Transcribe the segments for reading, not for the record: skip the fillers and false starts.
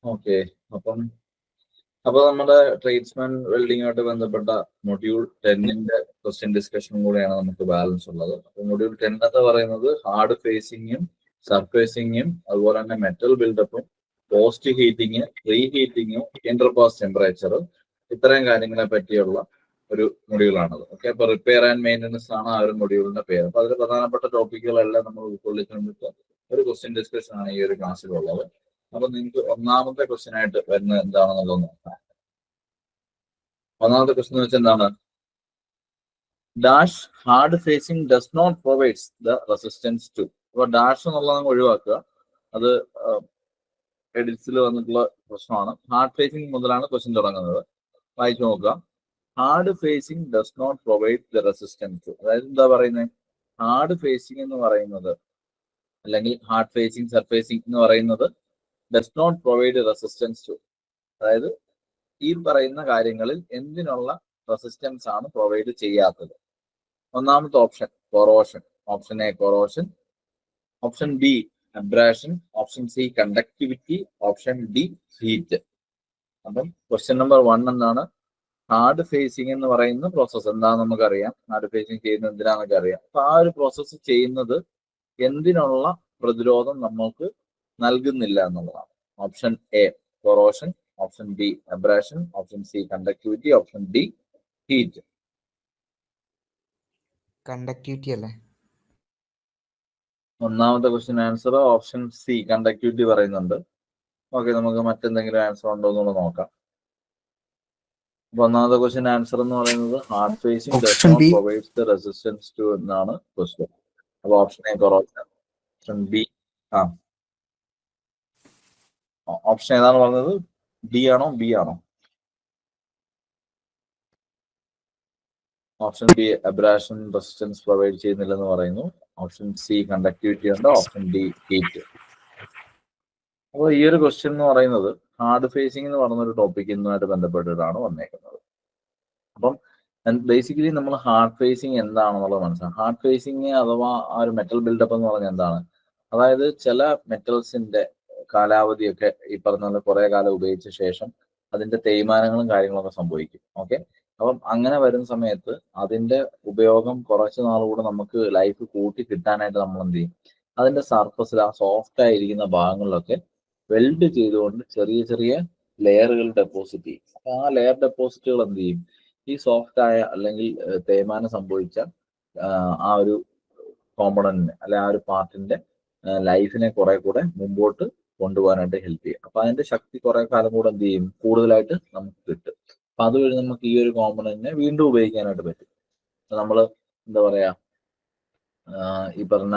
Okay. അപ്പം നമ്മുടെ tradesman വെൽഡിങ്ങുമായിട്ട് ബന്ധപ്പെട്ട മൊഡ്യൂൾ 10ന്റെ ക്വസ്റ്റ്യൻ ഡിസ്കഷനും കൂടെയാണ് നമുക്ക് ബാലൻസ് ഉള്ളത്. അപ്പൊ മൊഡ്യൂൾ 10 എന്ന് പറയുന്നത് ഹാർഡ് ഫേസിങ്ങും സർഫേസിങ്ങും അതുപോലെ തന്നെ മെറ്റൽ ബിൽഡപ്പും പോസ്റ്റ് ഹീറ്റിങ്, പ്രീ ഹീറ്റിങ്ങും ഇന്റർപാസ് ടെമ്പറേച്ചർ, ഇത്തരം കാര്യങ്ങളെ പറ്റിയുള്ള ഒരു മൊഡ്യൂളാണത്. ഓക്കെ. അപ്പൊ റിപ്പയർ ആൻഡ് മെയിൻ്റനൻസ് ആണ് ആ ഒരു മൊഡ്യൂളിന്റെ പേര്. അപ്പൊ അതിൽ പ്രധാനപ്പെട്ട ടോപ്പിക്കുകളെല്ലാം നമ്മൾ ഉൾക്കൊള്ളിച്ചുകൊണ്ടിട്ട് ഒരു ക്വസ്റ്റ്യൻ ഡിസ്കഷൻ ആണ് ഈ ഒരു ക്ലാസ്സിലുള്ളത്. അപ്പൊ നിങ്ങൾക്ക് ഒന്നാമത്തെ ക്വസ്റ്റ്യൻ ആയിട്ട് വരുന്നത് എന്താണെന്നുള്ളത് നോക്കാം. ഒന്നാമത്തെ ക്വസ്റ്റ്യൻ എന്ന് വെച്ചാൽ എന്താണ്? Dash hard facing does not provides the resistance to. അപ്പൊ ഡാഷ് എന്നുള്ളത് ഒഴിവാക്കുക, അത് എഡിറ്റ്സിൽ വന്നിട്ടുള്ള പ്രശ്നമാണ്. ഹാർഡ് ഫേസിംഗ് മുതലാണ് ക്വസ്റ്റ്യൻ തുടങ്ങുന്നത്. വായിച്ചു നോക്കുക. Hard facing does not provide the resistance to. അതായത് എന്താ പറയുന്നത്? ഹാർഡ് ഫേസിംഗ് എന്ന് പറയുന്നത് അല്ലെങ്കിൽ ഹാർഡ് ഫേസിംഗ് സർഫേസിംഗ് എന്ന് പറയുന്നത് does not provide resistance to. അതായത് ഈ പറയുന്ന കാര്യങ്ങളിൽ എന്തിനുള്ള റെസിസ്റ്റൻസ് ആണ് പ്രൊവൈഡ് ചെയ്യാത്തത്? ഒന്നാമത്തെ option corrosion. Option A corrosion, option B abrasion, option C conductivity, option D heat. അപ്പം ക്വസ്റ്റ്യൻ നമ്പർ 1 എന്താണ്? ഹാർഡ് ഫേസിംഗ് എന്ന് പറയുന്ന പ്രോസസ്സ് എന്താണെന്ന് നമുക്കറിയാം. ഹാർഡ് ഫേസിംഗ് ചെയ്യുന്നത് എന്തിനാണെന്നൊക്കെ അറിയാം. അപ്പൊ ആ ഒരു പ്രോസസ്സ് ചെയ്യുന്നത് എന്തിനുള്ള പ്രതിരോധം നമ്മൾക്ക് നൽകുന്നില്ല എന്നുള്ളതാണ്. Option A corrosion, option B abrasion, option C conductivity, option D heat. Conductivity അല്ലേ? ഒന്നാമത്തെ question answer option C conductivity പറയുന്നുണ്ട്. ഓക്കെ, നമുക്ക് മറ്റെന്തെങ്കിലും ആൻസർ ഉണ്ടോ എന്നുള്ളത് നോക്കാം. അപ്പൊ ഒന്നാമത്തെ ക്വസ്റ്റ്യൻ ആൻസർ എന്ന് പറയുന്നത് hard facing does not provides the resistance to എന്നാണ് ക്വസ്റ്റ്യൻ. അപ്പൊ option A corrosion, option B option ഏതാണ് പറഞ്ഞത്? ഡി ആണോ ബി ആണോ? Option B abrasion resistance provide ചെയ്യുന്നില്ലെന്ന് പറയുന്നു. ഓപ്ഷൻ സി കണ്ടക്ടിവിറ്റി ഉണ്ട്. Option D heat. അപ്പോൾ ഈ ഒരു ക്വസ്റ്റ്യൻ എന്ന് പറയുന്നത് ഹാർഡ് ഫേസിംഗ് എന്ന് പറഞ്ഞ ഒരു ടോപ്പിക്കുമായിട്ട് ബന്ധപ്പെട്ടിട്ടാണ് വന്നേക്കുന്നത്. അപ്പം ബേസിക്കലി നമ്മൾ ഹാർഡ് ഫേസിംഗ് എന്താണെന്നുള്ളത് മനസ്സിലാക്കാം. ഹാർഡ് ഫേസിംഗ് അഥവാ ആ ഒരു മെറ്റൽ ബിൽഡപ്പ് എന്ന് പറഞ്ഞാൽ എന്താണ്? അതായത് ചില മെറ്റൽസിന്റെ കാലാവധിയൊക്കെ ഈ പറഞ്ഞ പോലെ കുറെ കാലം ഉപയോഗിച്ച ശേഷം അതിന്റെ തേയ്മാനങ്ങളും കാര്യങ്ങളൊക്കെ സംഭവിക്കും. ഓക്കെ. അപ്പം അങ്ങനെ വരുന്ന സമയത്ത് അതിന്റെ ഉപയോഗം കുറച്ച് നാളുകൂടെ നമുക്ക് ലൈഫ് കൂട്ടി കിട്ടാനായിട്ട് നമ്മൾ എന്ത് ചെയ്യും? അതിന്റെ സർഫസിൽ ആ സോഫ്റ്റ് ആയിരിക്കുന്ന ഭാഗങ്ങളിലൊക്കെ വെൽഡ് ചെയ്തുകൊണ്ട് ചെറിയ ചെറിയ ലെയറുകൾ ഡെപ്പോസിറ്റ് ചെയ്യും. അപ്പൊ ആ ലെയർ ഡെപ്പോസിറ്റുകൾ എന്ത് ചെയ്യും? ഈ സോഫ്റ്റ് ആയ അല്ലെങ്കിൽ തേയ്മാനം സംഭവിച്ച ആ ഒരു കോമ്പണന്റിനെ അല്ലെ ആ ഒരു പാർട്ടിന്റെ ലൈഫിനെ കുറെ കൂടെ മുമ്പോട്ട് കൊണ്ടുപോകാനായിട്ട് ഹെൽപ്പ് ചെയ്യും. അപ്പൊ അതിന്റെ ശക്തി കുറെ കാലം കൂടെ എന്ത് ചെയ്യും? കൂടുതലായിട്ട് നമുക്ക് കിട്ടും. അപ്പൊ അതുവഴി നമുക്ക് ഈ ഒരു കോമ്പണന്റിനെ വീണ്ടും ഉപയോഗിക്കാനായിട്ട് പറ്റും. നമ്മൾ എന്താ പറയാ, ഈ പറഞ്ഞ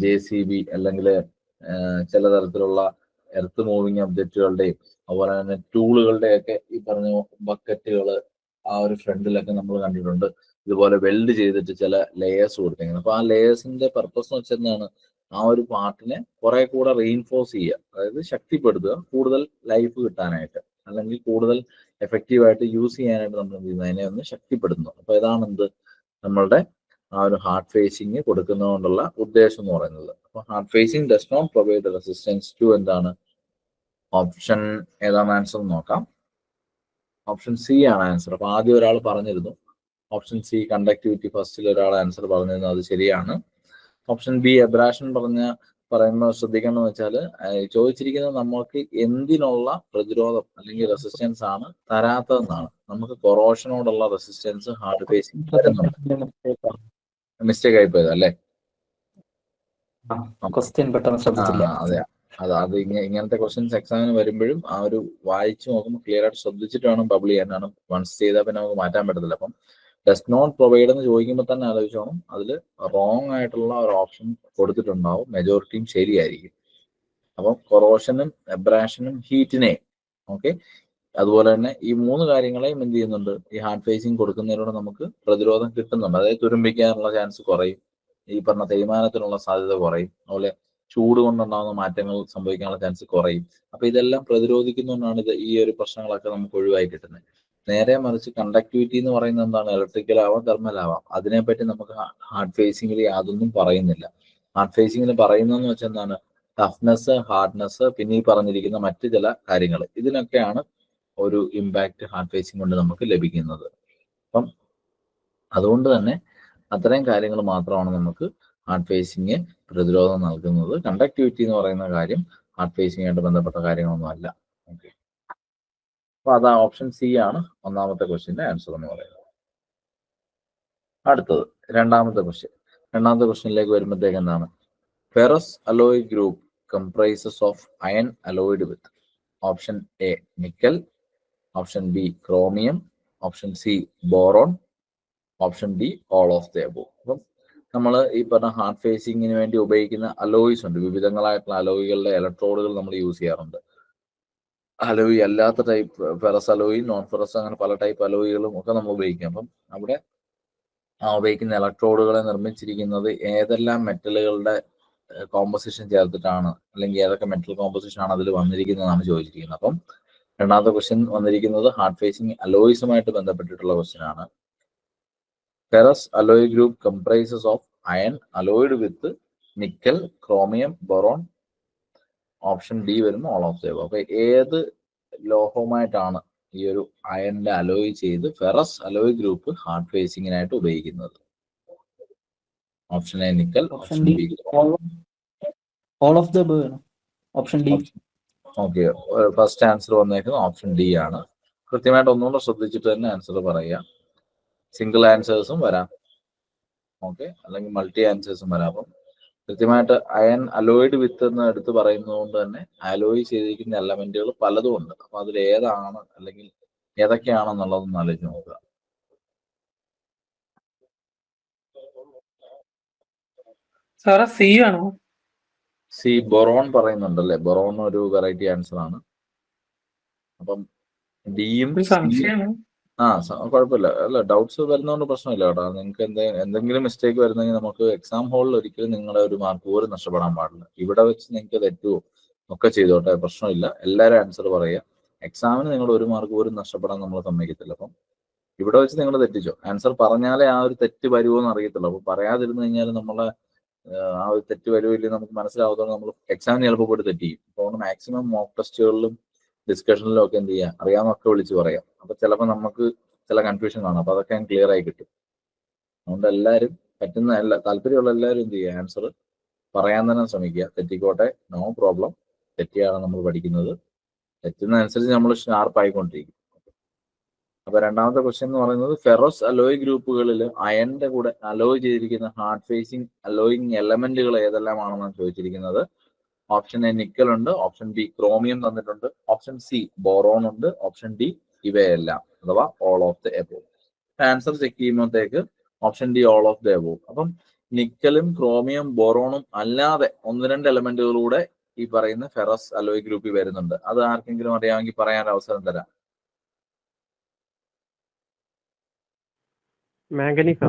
JCB അല്ലെങ്കിൽ ചില തരത്തിലുള്ള എർത്ത് മൂവിങ് ഒബ്ജക്റ്റുകളുടെയും അതുപോലെ തന്നെ ടൂളുകളുടെയൊക്കെ ഈ പറഞ്ഞ ബക്കറ്റുകള് ആ ഒരു ഫ്രണ്ടിലൊക്കെ നമ്മൾ കണ്ടിട്ടുണ്ട്. ഇതുപോലെ വെൽഡ് ചെയ്തിട്ട് ചില ലെയേഴ്സ് കൊടുത്തേക്കുന്നത്. അപ്പൊ ആ ലെയേഴ്സിന്റെ പർപ്പസ് എന്ന് വെച്ചാൽ എന്താണ്? ആ ഒരു പാർട്ടിനെ കുറെ കൂടെ റീഇൻഫോഴ്സ് ചെയ്യുക, അതായത് ശക്തിപ്പെടുത്തുക, കൂടുതൽ ലൈഫ് കിട്ടാനായിട്ട് അല്ലെങ്കിൽ കൂടുതൽ എഫക്റ്റീവായിട്ട് യൂസ് ചെയ്യാനായിട്ട് നമ്മൾ എന്ത് ചെയ്യുന്നത്? അതിനെ ഒന്ന് ശക്തിപ്പെടുത്തുന്നു. അപ്പൊ ഇതാണ് എന്ത് നമ്മളുടെ ആ ഒരു ഹാർഡ് ഫേസിങ് കൊടുക്കുന്നതുകൊണ്ടുള്ള ഉദ്ദേശം എന്ന് പറയുന്നത്. അപ്പൊ hard facing does not provide resistance to എന്താണ്? ഓപ്ഷൻ ഏതാണ് ആൻസർ നോക്കാം. ഓപ്ഷൻ സി ആണ് ആൻസർ. അപ്പൊ ആദ്യം ഒരാൾ പറഞ്ഞിരുന്നു ഓപ്ഷൻ സി കണ്ടക്ടിവിറ്റി, ഫസ്റ്റിൽ ഒരാൾ ആൻസർ പറഞ്ഞിരുന്നു, അത് ശരിയാണ്. ഓപ്ഷൻ ബി അബ്രാഷൻ പറയുമ്പോൾ ശ്രദ്ധിക്കേണ്ടതെന്ന് വെച്ചാൽ ചോദിച്ചിരിക്കുന്നത് നമ്മൾക്ക് എന്തിനുള്ള പ്രതിരോധം അല്ലെങ്കിൽ റെസിസ്റ്റൻസ് ആണ് തരാത്തതെന്നാണ്. നമുക്ക് കൊറോഷനോടുള്ള റെസിസ്റ്റൻസ് ഹാർഡ് ഫേസിങ് തരുന്നുണ്ട്. മിസ്റ്റേക്ക് ആയിപ്പോയത് അല്ലേ? അതെ, അത് ഇങ്ങനത്തെ ക്വസ്റ്റ്യൻസ് എക്സാമിന് വരുമ്പോഴും ആ ഒരു വായിച്ചു നോക്കുമ്പോൾ ക്ലിയർ ആയിട്ട് ശ്രദ്ധിച്ചിട്ട് വേണം ബബിൾ ചെയ്യാനാണ്. വൺസ് ചെയ്താൽ പിന്നെ നമുക്ക് മാറ്റാൻ പറ്റത്തില്ല. അപ്പം ഡസ് നോട്ട് പ്രൊവൈഡ് എന്ന് ചോദിക്കുമ്പോൾ തന്നെ ആലോചിച്ചോണം, അതിൽ റോങ് ആയിട്ടുള്ള ഒരു ഓപ്ഷൻ കൊടുത്തിട്ടുണ്ടാവും. മെജോറിറ്റിയും ശരിയായിരിക്കും. അപ്പം കൊറോഷനും അബ്രാഷനും ഹീറ്റിനെയും ഓക്കെ, അതുപോലെ തന്നെ ഈ 3 കാര്യങ്ങളെയും എന്ത് ചെയ്യുന്നുണ്ട്? ഈ ഹാർഡ് ഫേസിങ് കൊടുക്കുന്നതിലൂടെ നമുക്ക് പ്രതിരോധം കിട്ടുന്നുണ്ട്. അതായത് തുരുമ്പിക്കാനുള്ള ചാൻസ് കുറയും, ഈ പറഞ്ഞ തേയ്മാനത്തിനുള്ള സാധ്യത കുറയും, അതുപോലെ ചൂട് കൊണ്ടുണ്ടാകുന്ന മാറ്റങ്ങൾ സംഭവിക്കാനുള്ള ചാൻസ് കുറയും. അപ്പൊ ഇതെല്ലാം പ്രതിരോധിക്കുന്നതുകൊണ്ടാണ് ഈ ഒരു പ്രശ്നങ്ങളൊക്കെ നമുക്ക് ഒഴിവായി കിട്ടുന്നത്. നേരെ മറിച്ച് കണ്ടക്ടിവിറ്റി എന്ന് പറയുന്നത് എന്താണ്? ഇലക്ട്രിക്കൽ ആവാം, തെർമൽ ആവാം. അതിനെപ്പറ്റി നമുക്ക് ഹാർഡ് ഫേസിംഗിൽ യാതൊന്നും പറയുന്നില്ല. ഹാർഡ് ഫേസിംഗിൽ പറയുന്നതെന്ന് വെച്ചാൽ എന്താണ്? ടഫ്നെസ്, ഹാർഡ്നെസ്, പിന്നെ ഈ പറഞ്ഞിരിക്കുന്ന മറ്റു ചില കാര്യങ്ങൾ, ഇതിനൊക്കെയാണ് ഒരു ഇമ്പാക്റ്റ് ഹാർഡ് ഫേസിങ് കൊണ്ട് നമുക്ക് ലഭിക്കുന്നത്. അപ്പം അതുകൊണ്ട് തന്നെ അത്തരം കാര്യങ്ങൾ മാത്രമാണ് നമുക്ക് ഹാർഡ് ഫേസിങ് പ്രതിരോധം നൽകുന്നത്. കണ്ടക്ടിവിറ്റി എന്ന് പറയുന്ന കാര്യം ഹാർഡ് ഫേസിംഗ് ആയിട്ട് ബന്ധപ്പെട്ട കാര്യങ്ങളൊന്നും അല്ല. ഓക്കെ, അപ്പൊ അത് ഓപ്ഷൻ സി ആണ് ഒന്നാമത്തെ ക്വസ്റ്റ്യന്റെ ആൻസർ എന്ന് പറയുന്നത്. അടുത്തത് രണ്ടാമത്തെ ക്വസ്റ്റ്യനിലേക്ക് വരുമ്പോഴത്തേക്ക് എന്താണ്? Ferrous alloy group comprises of iron alloyed with option A nickel, option B chromium, option C boron, option D all of the above. അപ്പം നമ്മൾ ഈ പറഞ്ഞ ഹാർഡ് ഫേസിങ്ങിന് വേണ്ടി ഉപയോഗിക്കുന്ന അലോയ്സ് ഉണ്ട്. വിവിധങ്ങളായിട്ടുള്ള അലോയികളുടെ ഇലക്ട്രോഡുകൾ നമ്മൾ യൂസ് ചെയ്യാറുണ്ട്. അലോയി അല്ലാത്ത type ferrous alloy, non ferrous, അങ്ങനെ പല ടൈപ്പ് അലോയികളും ഒക്കെ നമ്മൾ ഉപയോഗിക്കും. അപ്പം അവിടെ ഉപയോഗിക്കുന്ന ഇലക്ട്രോഡുകളെ നിർമ്മിച്ചിരിക്കുന്നത് ഏതെല്ലാം മെറ്റലുകളുടെ കോമ്പോസിഷൻ ചേർത്തിട്ടാണ്, അല്ലെങ്കിൽ ഏതൊക്കെ മെറ്റൽ കോമ്പോസിഷൻ ആണ് അതിൽ വന്നിരിക്കുന്നതാണ് ചോദിച്ചിരിക്കുന്നത്. അപ്പം രണ്ടാമത്തെ ക്വസ്റ്റ്യൻ വന്നിരിക്കുന്നത് ഹാർഡ് ഫേസിങ് അലോയ്സുമായിട്ട് ബന്ധപ്പെട്ടിട്ടുള്ള ക്വസ്റ്റ്യൻ ആണ്. Ferrous alloy group comprises of iron alloyed with nickel, chromium, boron. Option D വരുന്നു ഓൾ ഓഫ് ദ എബവ്. അപ്പൊ ഏത് ലോഹവുമായിട്ടാണ് ഈ ഒരു അയണിന്റെ അലോയ് ചെയ്ത് ഫെറസ് അലോയ് ഗ്രൂപ്പ് ഹാർഡ് ഫേസിങ്ങിനായിട്ട് ഉപയോഗിക്കുന്നത്? Option A nickel, option B all of the above, option D. Okay, first answer വന്നേക്കുന്നത് ഓപ്ഷൻ ഡി ആണ്. കൃത്യമായിട്ട് ഒന്നുകൂടെ ശ്രദ്ധിച്ചിട്ട് തന്നെ ആൻസർ പറയുക. സിംഗിൾ ആൻസേഴ്സും വരാം, ഓക്കെ, അല്ലെങ്കിൽ മൾട്ടി ആൻസേഴ്സും വരാം. അപ്പം കൃത്യമായിട്ട് അയൺ അലോയിഡ് വിത്ത് എന്ന് എടുത്ത് പറയുന്നതുകൊണ്ട് തന്നെ അലോയ് ചെയ്തിരിക്കുന്ന എലമെന്റുകൾ പലതും ഉണ്ട്. അപ്പൊ അതിൽ ഏതാണ് അല്ലെങ്കിൽ ഏതൊക്കെയാണെന്നുള്ളതൊന്ന് ആലോചിച്ച് നോക്കുക. സി ആണോ? സി ബൊറോൺ പറയുന്നുണ്ടല്ലേ? ബൊറോൺ ഒരു വെറൈറ്റി ആൻസർ ആണ്. അപ്പം ഡിയും കുഴപ്പമില്ല, അല്ല ഡൗട്ട്സ് വരുന്നതുകൊണ്ട് പ്രശ്നമില്ല കേട്ടോ. നിങ്ങൾക്ക് എന്തെങ്കിലും മിസ്റ്റേക്ക് വരുന്നെങ്കിൽ നമുക്ക് എക്സാം ഹാളിൽ ഒരിക്കലും നിങ്ങളുടെ ഒരു മാർക്ക് പോലും നഷ്ടപ്പെടാൻ പാടില്ല. ഇവിടെ വെച്ച് നിങ്ങൾക്ക് തെറ്റുവോ ഒക്കെ ചെയ്തോട്ടെ, പ്രശ്നമില്ല. എല്ലാവരും ആൻസർ പറയുക. എക്സാമിന് നിങ്ങളുടെ ഒരു മാർക്ക് പോലും നഷ്ടപ്പെടാൻ നമ്മൾ സമ്മതിക്കത്തില്ല. അപ്പം ഇവിടെ വെച്ച് നിങ്ങൾ തെറ്റിച്ചോ, ആൻസർ പറഞ്ഞാലേ ആ ഒരു തെറ്റ് വരുമോ എന്ന് അറിയത്തുള്ളൂ. അപ്പൊ പറയാതിരുന്നു കഴിഞ്ഞാൽ നമ്മളെ ആ ഒരു തെറ്റ് വരുമില്ല നമുക്ക് മനസ്സിലാവാത്തതുകൊണ്ട് നമ്മൾ എക്സാമിന് ചിലപ്പോൾ പോയിട്ട് തെറ്റിക്കും. അപ്പോൾ മാക്സിമം മോക്ക് ടെസ്റ്റുകളിലും ഡിസ്കഷനിലും ഒക്കെ എന്ത് ചെയ്യാം, അറിയാമെന്നൊക്കെ വിളിച്ച് പറയാം. അപ്പൊ ചിലപ്പോൾ നമുക്ക് ചില കൺഫ്യൂഷൻ കാണും. അപ്പൊ അതൊക്കെ ക്ലിയർ ആയി കിട്ടും. അതുകൊണ്ട് എല്ലാവരും പറ്റുന്ന താല്പര്യമുള്ള എല്ലാവരും എന്ത് ചെയ്യുക, ആൻസർ പറയാൻ തന്നെ ശ്രമിക്കുക. തെറ്റിക്കോട്ടെ, നോ പ്രോബ്ലം. തെറ്റിയാണ് നമ്മൾ പഠിക്കുന്നത്. തെറ്റുന്നതനുസരിച്ച് നമ്മൾ ഷാർപ്പായിക്കൊണ്ടിരിക്കും. അപ്പൊ രണ്ടാമത്തെ ക്വസ്റ്റ്യൻ എന്ന് പറയുന്നത് ഫെറോസ് അലോയ് ഗ്രൂപ്പുകളിൽ അയണിന്റെ കൂടെ അലോയ് ചെയ്തിരിക്കുന്ന ഹാർഡ് ഫേസിങ് അലോയിങ് എലമെന്റുകൾ ഏതെല്ലാമാണെന്നാണ് ചോദിച്ചിരിക്കുന്നത്. ഓപ്ഷൻ എ നിക്കൽ ഉണ്ട്, ഓപ്ഷൻ ബി ക്രോമിയം തന്നിട്ടുണ്ട്, ഓപ്ഷൻ സി ബോറോൺ ഉണ്ട്, ഓപ്ഷൻ ഡി ഇവയെല്ലാം അഥവാ all of the above. Answer check ചെയ്യുമ്പോഴത്തേക്ക് option D all of the above. അപ്പം നിക്കലും ക്രോമിയം ബോറോണും അല്ലാതെ ഒന്ന് രണ്ട് എലമെന്റുകളൂടെ ഈ പറയുന്ന ഫെറസ് അലോയ് ഗ്രൂപ്പിൽ വരുന്നുണ്ട്. അത് ആർക്കെങ്കിലും അറിയാമെങ്കിൽ പറയാൻ അവസരം തരാം. മാംഗനീസ്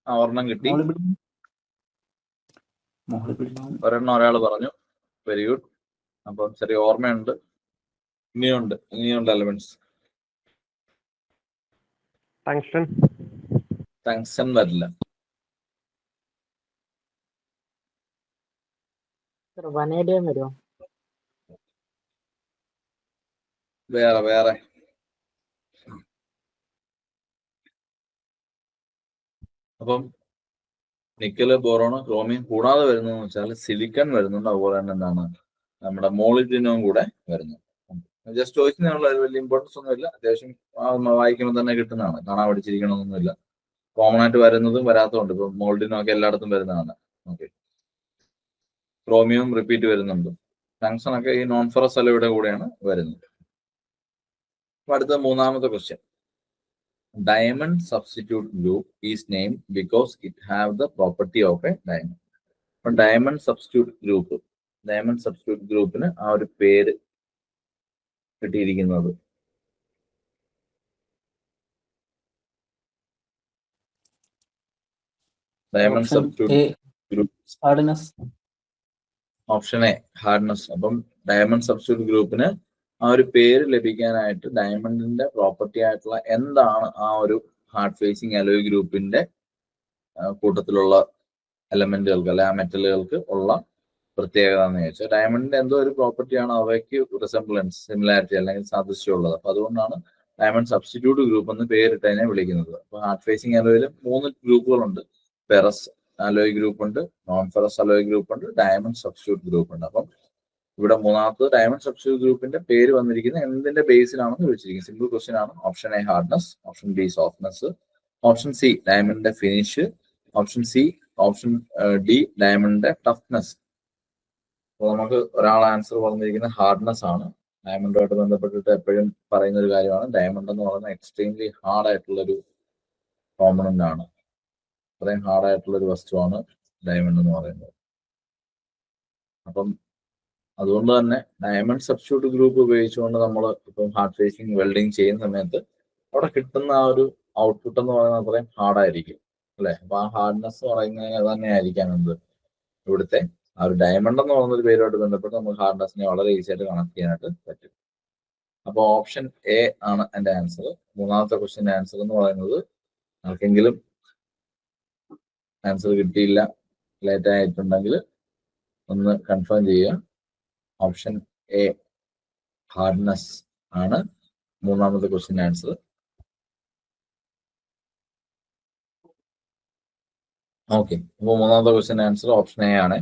ഒരെണ്ണം കിട്ടി, ഒരെണ്ണം ഒരാൾ പറഞ്ഞു. Very good. അപ്പം ചെറിയ ഓർമ്മയുണ്ട്. ഇനിയുണ്ട് എലമെന്റ്സ്. ടങ്സ്റ്റൺ വരില്ല. വേറെ അപ്പം നിക്കല്, ബോറോൺ, ക്രോമിയം കൂടാതെ വരുന്നതെന്ന് വെച്ചാൽ സിലിക്കൺ വരുന്നുണ്ട്. അതുപോലെ തന്നെ എന്താണ് നമ്മുടെ മോളിബ്ഡിനവും കൂടെ വരുന്നു. ജസ്റ്റ് ചോയ്സിനുള്ള വലിയ ഇമ്പോർട്ടൻസ് ഒന്നുമില്ല. അത്യാവശ്യം വായിക്കുമ്പോൾ തന്നെ കിട്ടുന്നതാണ്. കാണാൻ പഠിച്ചിരിക്കണമെന്നൊന്നുമില്ല. കോമൺ ആയിട്ട് വരുന്നതും വരാത്തതുണ്ട്. ഇപ്പൊ മോൾഡിനും ഒക്കെ എല്ലായിടത്തും വരുന്നതാണ്. ഓക്കെ, ക്രോമിയം റിപ്പീറ്റ് വരുന്നുണ്ട്. ടങ്സ്റ്റൺ ഒക്കെ ഈ നോൺ ഫെറസ് അലോയുടെ കൂടെയാണ് വരുന്നത്. അപ്പൊ അടുത്ത മൂന്നാമത്തെ question. Diamond substitute group is named because it have the property of a diamond. അപ്പോൾ ഡയമണ്ട് സബ്സ്റ്റിറ്റ്യൂട്ട് ഗ്രൂപ്പിന് ആ ഒരു പേര് കിട്ടിയിരിക്കുന്നത് diamond substitute group option A hardness. അപ്പം ഡയമണ്ട് സബ്സ്റ്റിറ്റ്യൂട്ട് ഗ്രൂപ്പിന് ആ ഒരു പേര് ലഭിക്കാനായിട്ട് ഡയമണ്ടിന്റെ പ്രോപ്പർട്ടി ആയിട്ടുള്ള എന്താണ് ആ ഒരു ഹാർഡ് ഫേസിങ് അലോയ് ഗ്രൂപ്പിന്റെ കൂട്ടത്തിലുള്ള എലമെന്റുകൾക്ക് അല്ലെ ആ മെറ്റലുകൾക്ക് ഉള്ള പ്രത്യേകത എന്ന് ചോദിച്ചാൽ ഡയമണ്ടിന്റെ എന്തോ ഒരു പ്രോപ്പർട്ടിയാണ് അവയ്ക്ക് റിസംബ്ലൻസ് സിമിലാരിറ്റി അല്ലെങ്കിൽ സാദൃശ്യമുള്ളത്. അപ്പൊ അതുകൊണ്ടാണ് ഡയമണ്ട് സബ്സ്റ്റിറ്റ്യൂട്ട് ഗ്രൂപ്പ് എന്ന് പേരിട്ടതിനെ വിളിക്കുന്നത്. അപ്പൊ ഹാർഡ് ഫേസിംഗ് അലോയിൽ 3 ഗ്രൂപ്പുകളുണ്ട്. ഫെറസ് അലോയ് ഗ്രൂപ്പ് ഉണ്ട്, നോൺ ഫെറസ് അലോയ് ഗ്രൂപ്പ് ഉണ്ട്, ഡയമണ്ട് സബ്സ്റ്റിറ്റ്യൂട്ട് ഗ്രൂപ്പ് ഉണ്ട്. അപ്പം ഇവിടെ മൂന്നാമത്തെ ഡയമണ്ട് സബ്സ്റ്റിറ്റ്യൂട്ട് ഗ്രൂപ്പിന്റെ പേര് വന്നിരിക്കുന്നത് എന്തിന്റെ ബേസിലാണെന്ന് ചോദിച്ചിരിക്കുന്നത്. സിമ്പിൾ ക്വസ്റ്റ്യൻ ആണ്. Option A hardness, option B softness, option C ഡയമണ്ടിന്റെ ഫിനിഷ്, ഓപ്ഷൻ ഡി ഡയമണ്ടിന്റെ ടഫ്നെസ്. അപ്പോൾ നമുക്ക് ഒരാൾ ആൻസർ പറഞ്ഞിരിക്കുന്നത് ഹാർഡ്നെസ് ആണ്. ഡയമണ്ടുമായിട്ട് ബന്ധപ്പെട്ടിട്ട് എപ്പോഴും പറയുന്ന ഒരു കാര്യമാണ് ഡയമണ്ട് എന്ന് പറയുന്നത് എക്സ്ട്രീംലി ഹാർഡ് ആയിട്ടുള്ളൊരു കോമ്പണന്റ് ആണ്. അത്രയും ഹാർഡ് ആയിട്ടുള്ള ഒരു വസ്തുവാണ് ഡയമണ്ട് എന്ന് പറയുന്നത്. അപ്പം അതുകൊണ്ട് തന്നെ ഡയമണ്ട് സബ്സ്റ്റിറ്റ്യൂട്ട് ഗ്രൂപ്പ് ഉപയോഗിച്ചുകൊണ്ട് നമ്മൾ ഇപ്പം ഹാർഡ് ഫേസിങ് വെൽഡിങ് ചെയ്യുന്ന സമയത്ത് അവിടെ കിട്ടുന്ന ആ ഒരു ഔട്ട്പുട്ട് എന്ന് പറയുന്നത് അത്രയും ഹാർഡായിരിക്കും അല്ലെ. അപ്പൊ ആ ഹാർഡ്നെസ് പറയുന്നത് തന്നെ ആയിരിക്കാം എന്ത് ഇവിടുത്തെ ആ ഒരു ഡയമണ്ട് എന്ന് പറയുന്ന ഒരു പേരുമായിട്ട് ബന്ധപ്പെട്ട് നമുക്ക് ഹാർഡ്നെസ്സിനെ വളരെ ഈസി ആയിട്ട് കണക്ട് ചെയ്യാനായിട്ട് പറ്റും. അപ്പോൾ ഓപ്ഷൻ എ ആണ് എന്റെ ആൻസർ. മൂന്നാമത്തെ ക്വസ്റ്റ്യന്റെ ആൻസർ എന്ന് പറയുന്നത് ആർക്കെങ്കിലും ആൻസർ കിട്ടിയില്ല, ലേറ്റ് ആയിട്ടുണ്ടെങ്കിൽ ഒന്ന് കൺഫേം ചെയ്യുക. ഓപ്ഷൻ എ ഹാർഡ്നെസ് ആണ് മൂന്നാമത്തെ ക്വസ്റ്റ്യൻ ആൻസർ. ഓക്കെ, അപ്പോൾ മൂന്നാമത്തെ ക്വസ്റ്റ്യൻ ആൻസർ ഓപ്ഷൻ എ ആണ്.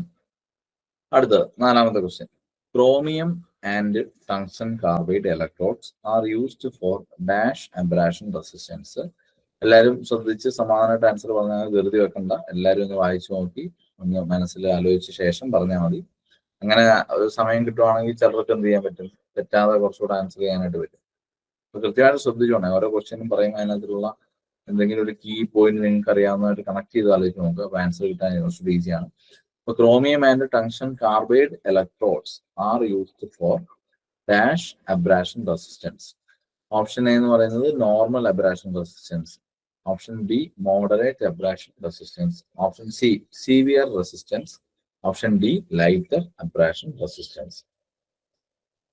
അടുത്തത് നാലാമത്തെ question. Chromium and tungsten carbide electrodes are used for dash abrasion resistance. എല്ലാവരും ശ്രദ്ധിച്ച് സമാധാനമായിട്ട് ആൻസർ പറഞ്ഞാൽ ധൃതി വെക്കണ്ട. എല്ലാവരും ഒന്ന് വായിച്ചു നോക്കി ഒന്ന് മനസ്സിൽ ആലോചിച്ച ശേഷം പറഞ്ഞാൽ മതി. അങ്ങനെ ഒരു സമയം കിട്ടുവാണെങ്കിൽ ചിലർക്ക് എന്ത് ചെയ്യാൻ പറ്റും, തെറ്റാതെ കുറച്ചുകൂടെ ആൻസർ ചെയ്യാനായിട്ട് പറ്റും. അപ്പൊ കൃത്യമായിട്ട് ശ്രദ്ധിച്ചോണേ. ഓരോ ക്വസ്റ്റ്യനും പറയുമ്പോൾ അതിനകത്തുള്ള എന്തെങ്കിലും ഒരു കീ പോയിന്റ് നിങ്ങൾക്ക് അറിയാവുന്നതായിട്ട് കണക്ട് ചെയ്ത് ആലോചിച്ച് നോക്കുക. അപ്പൊ ആൻസർ കിട്ടാൻ കുറച്ചുകൂടി ഈസിയാണ്. So chromium and tungsten carbide electrodes are used for dash abrasion resistance. Option A എന്ന് പറയുന്നത് normal abrasion resistance. Option B moderate abrasion resistance. Option C severe resistance. Option D lighter abrasion resistance.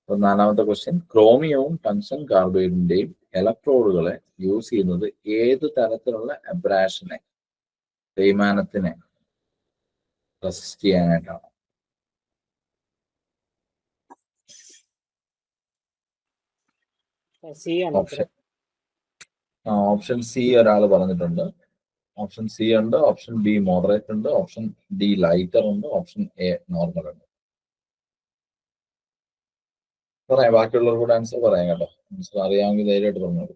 അപ്പോൾ നാലാമത്തെ question. ക്രോമിയവും tungsten കാർബൈഡിന്റെയും ഇലക്ട്രോഡുകളെ use ചെയ്യുന്നത് ഏത് തരത്തിലുള്ള അബ്രാഷനെ, തേയ്മാനത്തിനെ resist ചെയ്യാനായിട്ടാണ്? Option C ഒരാൾ പറഞ്ഞിട്ടുണ്ട്. ഓപ്ഷൻ സി ഉണ്ട്, ഓപ്ഷൻ ബി മോഡറേറ്റ് ഉണ്ട്, ഓപ്ഷൻ ഡി ലൈറ്റർ ഉണ്ട്, ഓപ്ഷൻ എ നോർമൽ ഉണ്ട്. പറയാം, ബാക്കിയുള്ളവർ കൂടെ ആൻസർ പറയാം കേട്ടോ. ആൻസർ അറിയാമെങ്കിൽ ധൈര്യമായിട്ട് പറഞ്ഞോളൂ.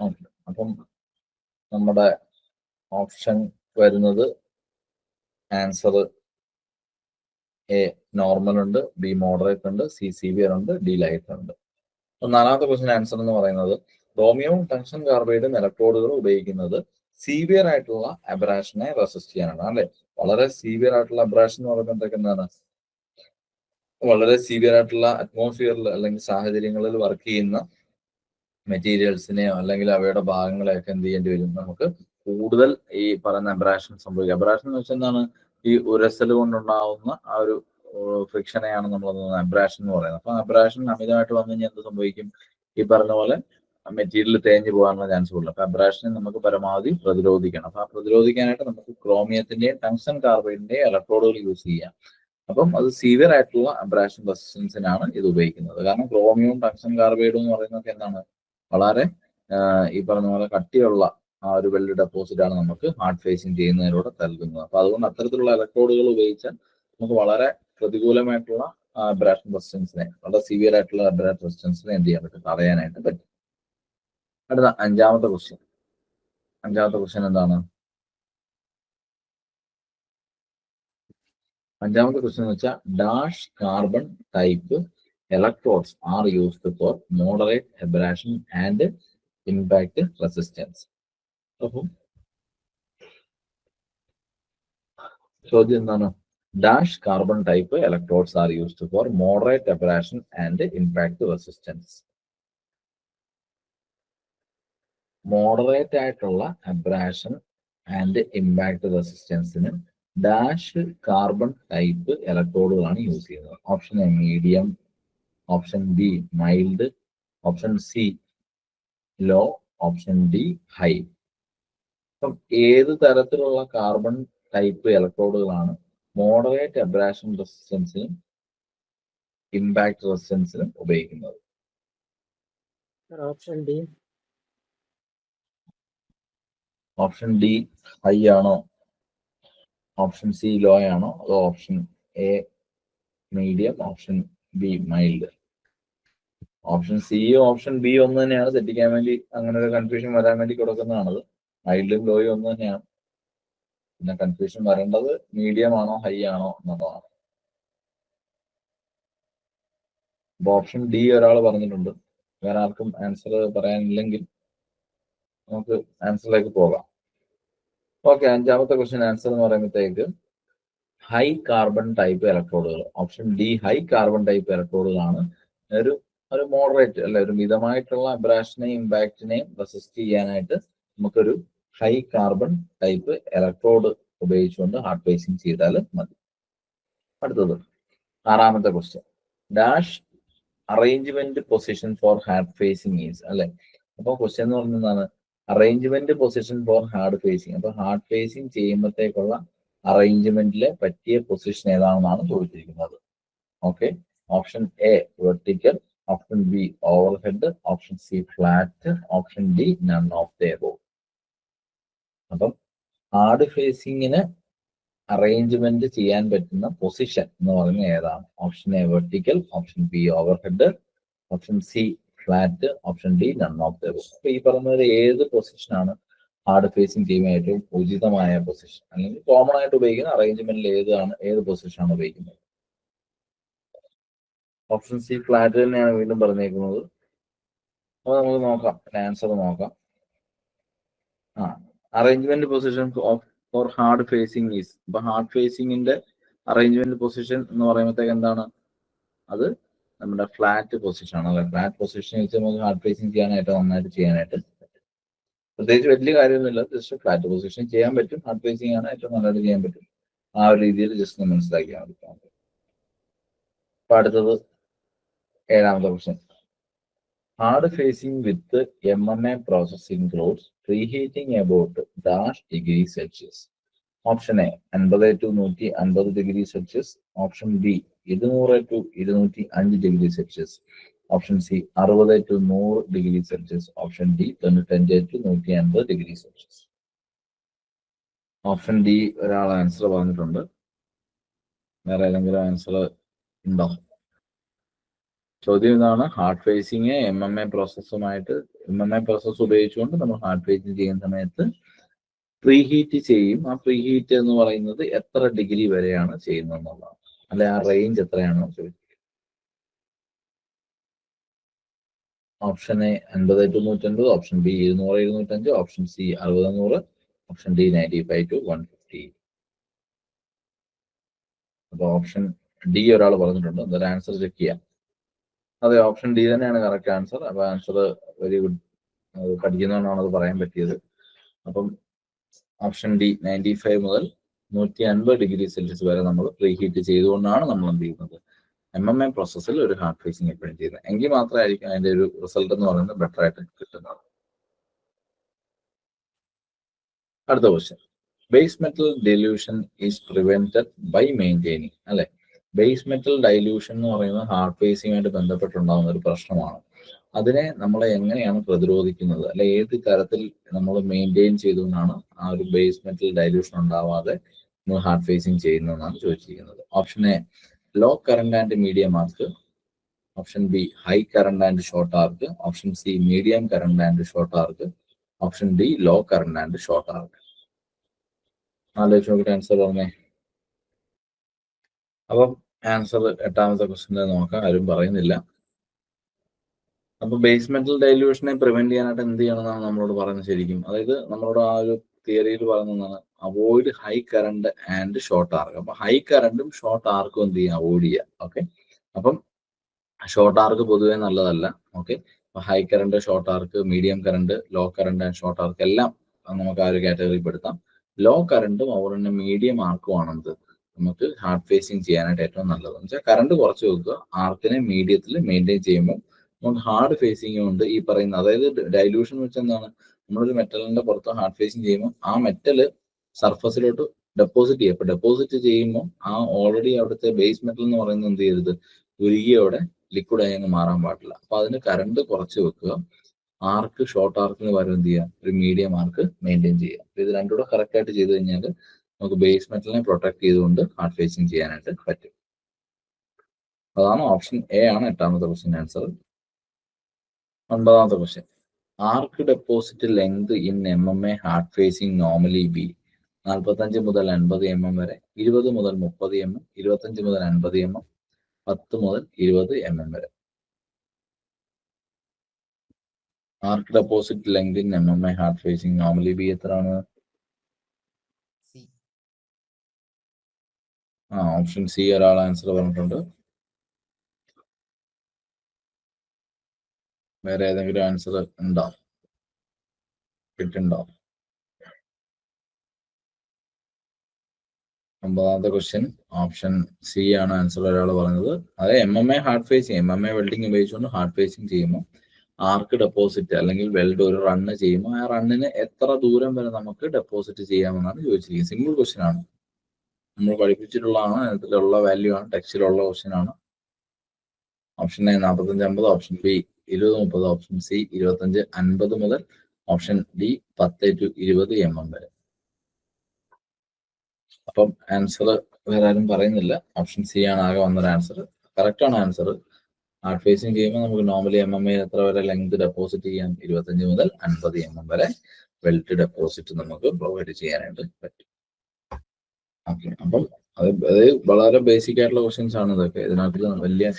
ഓക്കെ, അപ്പം നമ്മുടെ ഓപ്ഷൻ വരുന്നത് ആൻസർ എ നോർമൽ ഉണ്ട്, ബി മോഡറേറ്റ് ഉണ്ട്, സി സിവിയർ ഉണ്ട്, ഡി ലൈറ്റർ ഉണ്ട്. അപ്പൊ നാലാമത്തെ ക്വസ്റ്റ്യൻ ആൻസർ എന്ന് പറയുന്നത് ക്രോമിയവും ടങ്സ്റ്റൺ കാർബൈഡും ഇലക്ട്രോഡുകൾ ഉപയോഗിക്കുന്നത് സീവിയർ ആയിട്ടുള്ള അബ്രാഷനെ റെസിസ്റ്റ് ചെയ്യാനാണ് അല്ലെ. വളരെ സീവിയർ ആയിട്ടുള്ള അബ്രാഷൻ എന്ന് പറയുമ്പോഴത്തേക്ക് എന്താണ്, വളരെ സീവിയർ ആയിട്ടുള്ള അറ്റ്മോസ്ഫിയറിൽ അല്ലെങ്കിൽ സാഹചര്യങ്ങളിൽ വർക്ക് ചെയ്യുന്ന മെറ്റീരിയൽസിനെയോ അല്ലെങ്കിൽ അവയുടെ ഭാഗങ്ങളെയൊക്കെ എന്ത് ചെയ്യേണ്ടി വരും, നമുക്ക് കൂടുതൽ ഈ പറയുന്ന അബ്രാഷൻ സംഭവിക്കുക. അബ്രാഷൻ എന്ന് വെച്ചാൽ എന്താണ്, ഈ ഉരസൽ കൊണ്ടുണ്ടാവുന്ന ആ ഒരു ഫ്രിക്ഷനെയാണ് നമ്മൾ അബ്രാഷൻ എന്ന് പറയുന്നത്. അപ്പൊ അബ്രാഷൻ അമിതമായിട്ട് വന്നു കഴിഞ്ഞാൽ എന്ത് സംഭവിക്കും, ഈ പറഞ്ഞ പോലെ മെറ്റീരിയൽ തേഞ്ഞു പോകാനുള്ള ചാൻസ് കൂടുതൽ. അപ്പൊ അബ്രാഷനെ നമുക്ക് പരമാവധി പ്രതിരോധിക്കണം. അപ്പൊ ആ പ്രതിരോധിക്കാനായിട്ട് നമുക്ക് ക്രോമിയത്തിന്റെയും ടങ്സ്റ്റൺ കാർബൈഡിന്റെയും ഇലക്ട്രോഡുകൾ യൂസ് ചെയ്യാം. അപ്പം അത് സീവിയർ ആയിട്ടുള്ള അബ്രാഷൻ റെസിസ്റ്റൻസിനാണ് ഇത് ഉപയോഗിക്കുന്നത്. കാരണം ക്രോമിയവും ടങ്സ്റ്റൺ കാർബൈഡും എന്ന് പറയുന്നത് എന്താണ്, വളരെ ഈ പറഞ്ഞ പോലെ കട്ടിയുള്ള ആ ഒരു വെൽഡ് ഡെപ്പോസിറ്റ് ആണ് നമുക്ക് ഹാർഡ് ഫേസിങ് ചെയ്യുന്നതിലൂടെ നൽകുന്നത്. അപ്പൊ അതുകൊണ്ട് അത്തരത്തിലുള്ള ഇലക്ട്രോഡുകൾ ഉപയോഗിച്ചാൽ നമുക്ക് വളരെ പ്രതികൂലമായിട്ടുള്ള അബ്രാഷൻ റെസിസ്റ്റൻസിനെ, വളരെ സിവിയർ ആയിട്ടുള്ള അബ്രാഷൻ റെസിസ്റ്റൻസിനെ എന്ത് ചെയ്യാൻ പറ്റും, തടയാനായിട്ട് പറ്റും. അടുത്ത അഞ്ചാമത്തെ ക്വസ്റ്റ്യൻ. അഞ്ചാമത്തെ ക്വസ്റ്റ്യൻ എന്താണ്? അഞ്ചാമത്തെ ക്വസ്റ്റ്യൻ എന്ന് വെച്ചാൽ dash carbon type electrodes are used for moderate abrasion and impact resistance. അപ്പം ചോദ്യം എന്താണ്? Dash carbon type electrodes are used for moderate abrasion and impact resistance. Moderate ആയിട്ടുള്ള അബ്രാഷൻ ആൻഡ് ഇമ്പാക്ട് റെസിസ്റ്റൻസിന് ഡാഷ് കാർബൺ ടൈപ്പ് ഇലക്ട്രോഡുകളാണ് use ചെയ്യുന്നത്. Option A medium, option B mild, option C low, option D high. അപ്പം ഏത് തരത്തിലുള്ള carbon type ഇലക്ട്രോഡുകളാണ് moderate abrasion റെസിസ്റ്റൻസിനും impact റെസിസ്റ്റൻസിനും ഉപയോഗിക്കുന്നത്? Option D. Option D high ആണോ, ഓപ്ഷൻ സി ലോ ആണോ, അതോ option A medium, option B mild? Option സിയും ഓപ്ഷൻ ബി ഒന്ന് തന്നെയാണ്, തെറ്റിക്കാൻ വേണ്ടി അങ്ങനെ ഒരു കൺഫ്യൂഷൻ വരാൻ വേണ്ടി കൊടുക്കുന്നതാണത്. മൈൽഡും ലോയും ഒന്ന് തന്നെയാണ്. പിന്നെ കൺഫ്യൂഷൻ വരേണ്ടത് മീഡിയം ആണോ ഹൈ ആണോ എന്നുള്ളതാണ്. അപ്പൊ ഓപ്ഷൻ ഡി ഒരാൾ പറഞ്ഞിട്ടുണ്ട്. വേറെ ആർക്കും ആൻസർ പറയാനില്ലെങ്കിൽ നമുക്ക് ആൻസറിലേക്ക് പോകാം. ഓക്കെ, അഞ്ചാമത്തെ ക്വസ്റ്റ്യൻ ആൻസർ എന്ന് പറയുമ്പോഴത്തേക്ക് ഹൈ കാർബൺ ടൈപ്പ് ഇലക്ട്രോഡുകൾ. Option D high carbon type ഇലക്ട്രോഡുകളാണ് ഒരു മോഡറേറ്റ് അല്ലെ, ഒരു മിതമായിട്ടുള്ള അബ്രാഷനെയും ഇമ്പാക്റ്റിനെയും റെസിസ്റ്റ് ചെയ്യാനായിട്ട് നമുക്കൊരു ഹൈ കാർബൺ ടൈപ്പ് ഇലക്ട്രോഡ് ഉപയോഗിച്ചുകൊണ്ട് ഹാർഡ് ഫേസിങ് ചെയ്താൽ മതി. അടുത്തത് ആറാമത്തെ question. Dash arrangement position for hard facing is, അല്ലെ. അപ്പൊ ക്വസ്റ്റ്യൻ എന്ന് പറയുന്നതാണ് arrangement position for hard facing. അപ്പൊ ഹാർഡ് ഫേസിങ് ചെയ്യുമ്പോഴത്തേക്കുള്ള അറേഞ്ച്മെന്റിലെ പറ്റിയ പൊസിഷൻ ഏതാണെന്നാണ് ചോദിച്ചിരിക്കുന്നത്. Okay, option A vertical, option B overhead, option C flat, option D none of the above. അപ്പം ഹാർഡ് ഫേസിങ്ങിന് അറേഞ്ച്മെന്റ് ചെയ്യാൻ പറ്റുന്ന പൊസിഷൻ എന്ന് പറയുന്നത് ഏതാണ്? Option A vertical, option B overhead, option C flat, option D none of the above. അപ്പൊ ഈ പറഞ്ഞത് ഏത് പൊസിഷനാണ് ഹാർഡ് ഫേസിങ് ചെയ്യുമ്പോൾ ഏറ്റവും ഉചിതമായ പൊസിഷൻ, അല്ലെങ്കിൽ കോമൺ ആയിട്ട് ഉപയോഗിക്കുന്ന അറേഞ്ച്മെന്റിൽ ഏത് പൊസിഷനാണ് ഉപയോഗിക്കുന്നത്? ഓപ്ഷൻ സി ഫ്ലാറ്റ് തന്നെയാണ് വീണ്ടും പറഞ്ഞേക്കുന്നത്. അപ്പൊ നമുക്ക് നോക്കാം, ആൻസർ നോക്കാം. Arrangement position for hard facing is. അപ്പൊ ഹാർഡ് ഫേസിങ്ങിന്റെ അറേഞ്ച്മെന്റ് പൊസിഷൻ എന്ന് പറയുമ്പോഴത്തേക്ക് എന്താണ്? അത് നമ്മുടെ ഫ്ലാറ്റ് പൊസിഷൻ ആണ്, അല്ലെ. ഫ്ലാറ്റ് പൊസിഷൻ വെച്ച് നമുക്ക് ഹാർഡ് ഫേസിങ് ചെയ്യാനായിട്ട് നന്നായിട്ട് ചെയ്യാനായിട്ട് പ്രത്യേകിച്ച് വലിയ കാര്യമൊന്നുമില്ല. ജസ്റ്റ് ഫ്ലാറ്റ് പൊസിഷൻ ചെയ്യാൻ പറ്റും, ഹാർഡ് ഫേസിങ് ആണ് ഏറ്റവും നല്ലതായിട്ട് ചെയ്യാൻ പറ്റും. ആ ഒരു രീതിയിൽ ജസ്റ്റ് ഒന്ന് മനസ്സിലാക്കിയാൽ മതി. അപ്പൊ അടുത്തത് ഏഴാമത്തെ question. Hard facing with MMA process includes preheating about dash degree Celsius. Option A 50 to 150 degree Celsius, option B 200 to 205 degree Celsius, option C 60 to 100 degree Celsius, option D 95 to 150 degree Celsius. Option D ഒരാൾ answer പറഞ്ഞിട്ടുണ്ട്. വേറെ ഏതെങ്കിലും answer ഉണ്ടോ? ചോദ്യം ഇതാണ്, hard facing MMA process ഉപയോഗിച്ചുകൊണ്ട് നമ്മൾ hard phasing ചെയ്യുന്ന സമയത്ത് പ്രീഹീറ്റ് ചെയ്യും. ആ പ്രീഹീറ്റ് എന്ന് പറയുന്നത് എത്ര ഡിഗ്രി വരെയാണ് ചെയ്യുന്നത് എന്നുള്ളതാണ്, അല്ലെ ആ റേഞ്ച് എത്രയാണെന്ന് ചോദിക്കും. Option A 50 to 150, option B 200 205, option C 60 100, option D 95 to 150. അപ്പൊ ഓപ്ഷൻ ഡി ഒരാൾ പറഞ്ഞിട്ടുണ്ട്. എന്തായാലും ആൻസർ ചെക്ക് ചെയ്യാം. അതെ, ഓപ്ഷൻ ഡി തന്നെയാണ് കറക്റ്റ് ആൻസർ. അപ്പൊ ആൻസർ വെരി ഗുഡ്, പഠിക്കുന്നതുകൊണ്ടാണ് അത് പറയാൻ പറ്റിയത്. അപ്പം ഓപ്ഷൻ ഡി 95 മുതൽ 150 ഡിഗ്രി സെൽഷ്യസ് വരെ നമ്മൾ പ്രീഹീറ്റ് ചെയ്തുകൊണ്ടാണ് നമ്മൾ എന്ത് ചെയ്യുന്നത്, MMA പ്രോസസ്സിൽ ഒരു ഹാർഡ് ഫേസിങ് എപ്പോഴും ചെയ്യുന്നത്. എങ്കിൽ മാത്രമായിരിക്കും അതിന്റെ ഒരു റിസൾട്ട് എന്ന് പറയുന്നത് ബെറ്റർ ആയിട്ട് കിട്ടുന്നത്. അടുത്ത question. Base metal dilution is prevented by maintaining, അല്ലെ. ബേസ് മെറ്റൽ ഡൈല്യൂഷൻ എന്ന് പറയുന്നത് ഹാർഡ് ഫേസിങ്ങുമായിട്ട് ബന്ധപ്പെട്ടുണ്ടാകുന്ന ഒരു പ്രശ്നമാണ്. അതിനെ നമ്മൾ എങ്ങനെയാണ് പ്രതിരോധിക്കുന്നത്, അല്ലെ ഏത് തരത്തിൽ നമ്മൾ മെയിൻറ്റെയിൻ ചെയ്തുകൊണ്ടാണ് ആ ഒരു ബേസ് മെറ്റൽ ഡൈല്യൂഷൻ ഉണ്ടാവാതെ നമ്മൾ ഹാർഡ് ഫേസിങ് ചെയ്യുന്നതെന്നാണ് ചോദിച്ചിരിക്കുന്നത്. Option A low current and medium arc, option B high current and short arc, option C medium current and short arc, option D low current and short arc. ആലോചിച്ച് നോക്കിയിട്ട് answer പറഞ്ഞേ. അപ്പം answer എട്ടാമത്തെ question നോക്കാം, ആരും പറയുന്നില്ല. അപ്പൊ base metal ഡൈല്യൂഷനെ prevent ചെയ്യാനായിട്ട് എന്ത് ചെയ്യണമെന്നാണ് നമ്മളോട് പറയുന്നത് ശരിക്കും. അതായത് നമ്മളോട് ആ ഒരു തിയറിയിൽ പറയുന്നതാണ് avoid high current and short arc. അപ്പൊ ഹൈ കറണ്ടും ഷോർട്ട് ആർക്കും എന്ത് ചെയ്യുക, അവോയ്ഡ് ചെയ്യുക. ഓക്കെ, അപ്പം ഷോർട്ട് ആർക്ക് പൊതുവേ നല്ലതല്ല. ഓക്കെ, അപ്പൊ high current, short arc, medium current, low current and short arc എല്ലാം നമുക്ക് ആ ഒരു കാറ്റഗറിയിൽ പെടുത്താം. ലോ കറണ്ടും അതുപോലെ തന്നെ മീഡിയം ആർക്കും ആണെന്നത് നമുക്ക് ഹാർഡ് ഫേസിങ് ചെയ്യാനായിട്ട് ഏറ്റവും നല്ലത്. എന്ന് വെച്ചാൽ കറണ്ട് കുറച്ച് വെക്കുക, ആർക്കിനെ മീഡിയത്തിൽ മെയിൻറ്റെയിൻ ചെയ്യുമ്പോൾ നമുക്ക് ഹാർഡ് ഫേസിംഗും ഉണ്ട് ഈ പറയുന്ന. അതായത് ഡൈലൂഷൻ എന്ന് വെച്ചാൽ എന്താണ്, നമ്മളൊരു മെറ്റലിന്റെ പുറത്ത് ഹാർഡ് ഫേസിങ് ചെയ്യുമ്പോൾ ആ മെറ്റല് സർഫസിലോട്ട് ഡെപ്പോസിറ്റ് ചെയ്യും. അപ്പൊ ഡെപ്പോസിറ്റ് ചെയ്യുമ്പോൾ ആ ഓൾറെഡി അവിടുത്തെ ബേസ് മെറ്റൽ എന്ന് പറയുന്നത് എന്ത് ചെയ്യരുത്, ഉരുകിയോടെ ലിക്വിഡായി അങ്ങ് മാറാൻ പാടില്ല. അപ്പൊ അതിന് കറണ്ട് കുറച്ച് വെക്കുക. ആർക്ക് ഷോർട്ട് ആർക്കിന് പകരം എന്ത് ചെയ്യുക, ഒരു മീഡിയം ആർക്ക് മെയിൻറ്റെയിൻ ചെയ്യുക. ഇത് രണ്ടും കൂടെ കറക്റ്റ് ആയിട്ട് ചെയ്ത് കഴിഞ്ഞാൽ നമുക്ക് ബേസ് മെറ്റലിനെ പ്രൊട്ടക്ട് ചെയ്തുകൊണ്ട് ഹാർഡ് ഫേസിങ് ചെയ്യാനായിട്ട് പറ്റും. അതാണ് ഓപ്ഷൻ എ ആണ് 8ാമത്തെ ക്വസ്റ്റ്യൻ ആൻസർ. 9ാമത്തെ question, arc deposit length in MMA hard facing normally be 45 മുതൽ 50 mm വരെ, 20 മുതൽ 30 mm, 25 മുതൽ 50 mm, 10 മുതൽ 20 mm വരെ. Arc deposit length in MMA hard facing normally be എത്രയാണ്? ഓപ്ഷൻ സി ഒരാൾ ആൻസർ പറഞ്ഞിട്ടുണ്ട്. വേറെ ഏതെങ്കിലും ആൻസർ ഉണ്ടോ, കിട്ടുണ്ടോ? 9ാമത്തെ ക്വസ്റ്റ്യൻ ഓപ്ഷൻ സി ആണ് ആൻസർ ഒരാൾ പറഞ്ഞത്. അതായത് MMA hard facing, MMA welding ഉപയോഗിച്ചുകൊണ്ട് ഹാർഡ് ഫേസിങ് ചെയ്യുമ്പോൾ ആർക്ക് ഡെപ്പോസിറ്റ് അല്ലെങ്കിൽ വെൽഡ് ഒരു റണ്ണ് ചെയ്യുമ്പോൾ ആ റണ്ണിന് എത്ര ദൂരം വരെ നമുക്ക് ഡെപ്പോസിറ്റ് ചെയ്യാമെന്നാണ് ചോദിച്ചിരിക്കുന്നത്. സിമ്പിൾ ക്വസ്റ്റ്യൻ ആണ്, നമ്മൾ പഠിപ്പിച്ചിട്ടുള്ളതാണ്, ഇതിലുള്ള വാല്യൂ ആണ്, ടെക്സ്റ്റിലുള്ള ക്വസ്റ്റ്യൻ ആണ്. Option A 45-50, option B 20-30, option C 25-50 മുതൽ, ഓപ്ഷൻ ഡി 10 to 20 mm വരെ. അപ്പം ആൻസർ വേറെ ആരും പറയുന്നില്ല. ഓപ്ഷൻ സി ആണ് ആകെ വന്നൊരു ആൻസർ. കറക്റ്റ് ആണ് ആൻസർ. ഹാർഡ് ഫേസിങ് ചെയ്യുമ്പോൾ നമുക്ക് നോർമലി MMA എത്ര വരെ ലെങ്ത് ഡെപ്പോസിറ്റ് ചെയ്യാം? 25 മുതൽ 50 mm വരെ വെൽറ്റ് ഡെപ്പോസിറ്റ് നമുക്ക് പ്രൊവൈഡ് ചെയ്യാനായിട്ട് പറ്റും. ഓക്കെ, അപ്പം അത് വളരെ ബേസിക് ആയിട്ടുള്ള ക്വസ്റ്റ്യൻസ് ആണ് ഇതൊക്കെ. ഇതിനകത്ത് വലിയ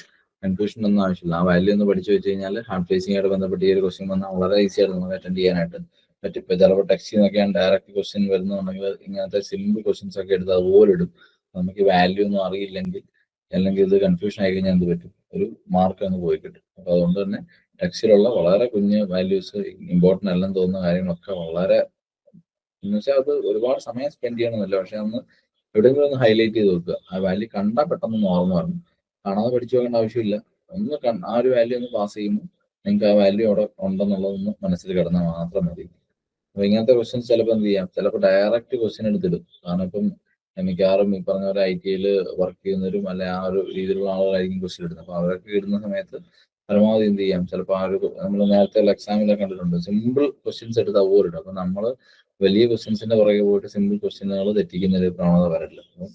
കൺഫ്യൂഷൻ ഒന്നും ആവശ്യമില്ല. ആ വാല്യൂ ഒന്ന് പഠിച്ചു വെച്ച് കഴിഞ്ഞാൽ ഹാർഡ് ഫേസിംഗ് ആയിട്ട് ബന്ധപ്പെട്ട് ഈ ഒരു ക്വസ്റ്റ്യൻ വന്നാൽ വളരെ ഈസി ആയിട്ട് നമുക്ക് അറ്റൻഡ് ചെയ്യാനായിട്ട് പറ്റും. ഇപ്പൊ ചിലപ്പോൾ ടെക്സ്റ്റിൽ നിന്നൊക്കെയാണ് ഡയറക്റ്റ് ക്വസ്റ്റ്യൻ വരുന്നുണ്ടെങ്കിൽ ഇങ്ങനത്തെ സിമ്പിൾ ക്വസ്റ്റ്യൻസ് ഒക്കെ എടുത്ത് അതുപോലെ ഇടും. നമുക്ക് വാല്യൂ ഒന്നും അറിയില്ലെങ്കിൽ അല്ലെങ്കിൽ ഇത് കൺഫ്യൂഷൻ ആയി കഴിഞ്ഞാൽ എന്ത് പറ്റും, ഒരു മാർക്ക് അങ്ങ് പോയി കിട്ടും. അപ്പൊ അതുകൊണ്ട് തന്നെ ടെക്സ്റ്റിലുള്ള വളരെ കുഞ്ഞ് വാല്യൂസ് ഇമ്പോർട്ടൻ്റ് അല്ലെന്ന് തോന്നുന്ന കാര്യങ്ങളൊക്കെ വളരെ എന്ന് വെച്ചാൽ അത് ഒരുപാട് സമയം സ്പെൻഡ് ചെയ്യണമെന്നില്ല, പക്ഷെ ഒന്ന് എവിടെയെങ്കിലും ഒന്ന് ഹൈലൈറ്റ് ചെയ്ത് വെക്കുക. ആ വാല്യൂ കണ്ടാൽ പെട്ടെന്ന് ഓർമ്മ വരണം. കാണാതെ പഠിച്ചു വെക്കേണ്ട ആവശ്യമില്ല. ഒന്ന് ആ ഒരു വാല്യൂ ഒന്ന് പാസ് ചെയ്യുമ്പോൾ നിങ്ങൾക്ക് ആ വാല്യൂ അവിടെ ഉണ്ടെന്നുള്ളതൊന്ന് മനസ്സിൽ കിടന്നാൽ മാത്രം മതി. അപ്പൊ ഇങ്ങനത്തെ ക്വസ്റ്റ്യൻസ് ചിലപ്പോൾ എന്ത് ചെയ്യാം, ചിലപ്പോൾ ഡയറക്റ്റ് ക്വസ്റ്റ്യൻ എടുത്തിടും. കാരണം ഇപ്പം മിക്കവാറും ഈ പറഞ്ഞ പോലെ IT വർക്ക് ചെയ്യുന്നവരും അല്ലെ ആ ഒരു രീതിയിലുള്ള ആളുകളായിരിക്കും ക്വസ്റ്റ്യൻ ഇടുന്നത്. അപ്പൊ അവരൊക്കെ ഇടുന്ന സമയത്ത് പരമാവധി എന്ത് ചെയ്യാം, ചിലപ്പോൾ ആ ഒരു നമ്മൾ നേരത്തെ എക്സാമിലൊക്കെ കണ്ടിട്ടുണ്ട്, സിമ്പിൾ ക്വസ്റ്റ്യൻസ് എടുത്ത് അതുപോലെ ഇടും. അപ്പൊ നമ്മൾ വലിയ ക്വസ്റ്റ്യൻസിന്റെ പുറകെ പോയിട്ട് സിമ്പിൾ ക്വസ്റ്റ്യനുകൾ തെറ്റിക്കുന്ന ഒരു പ്രവണത വരില്ല. അപ്പം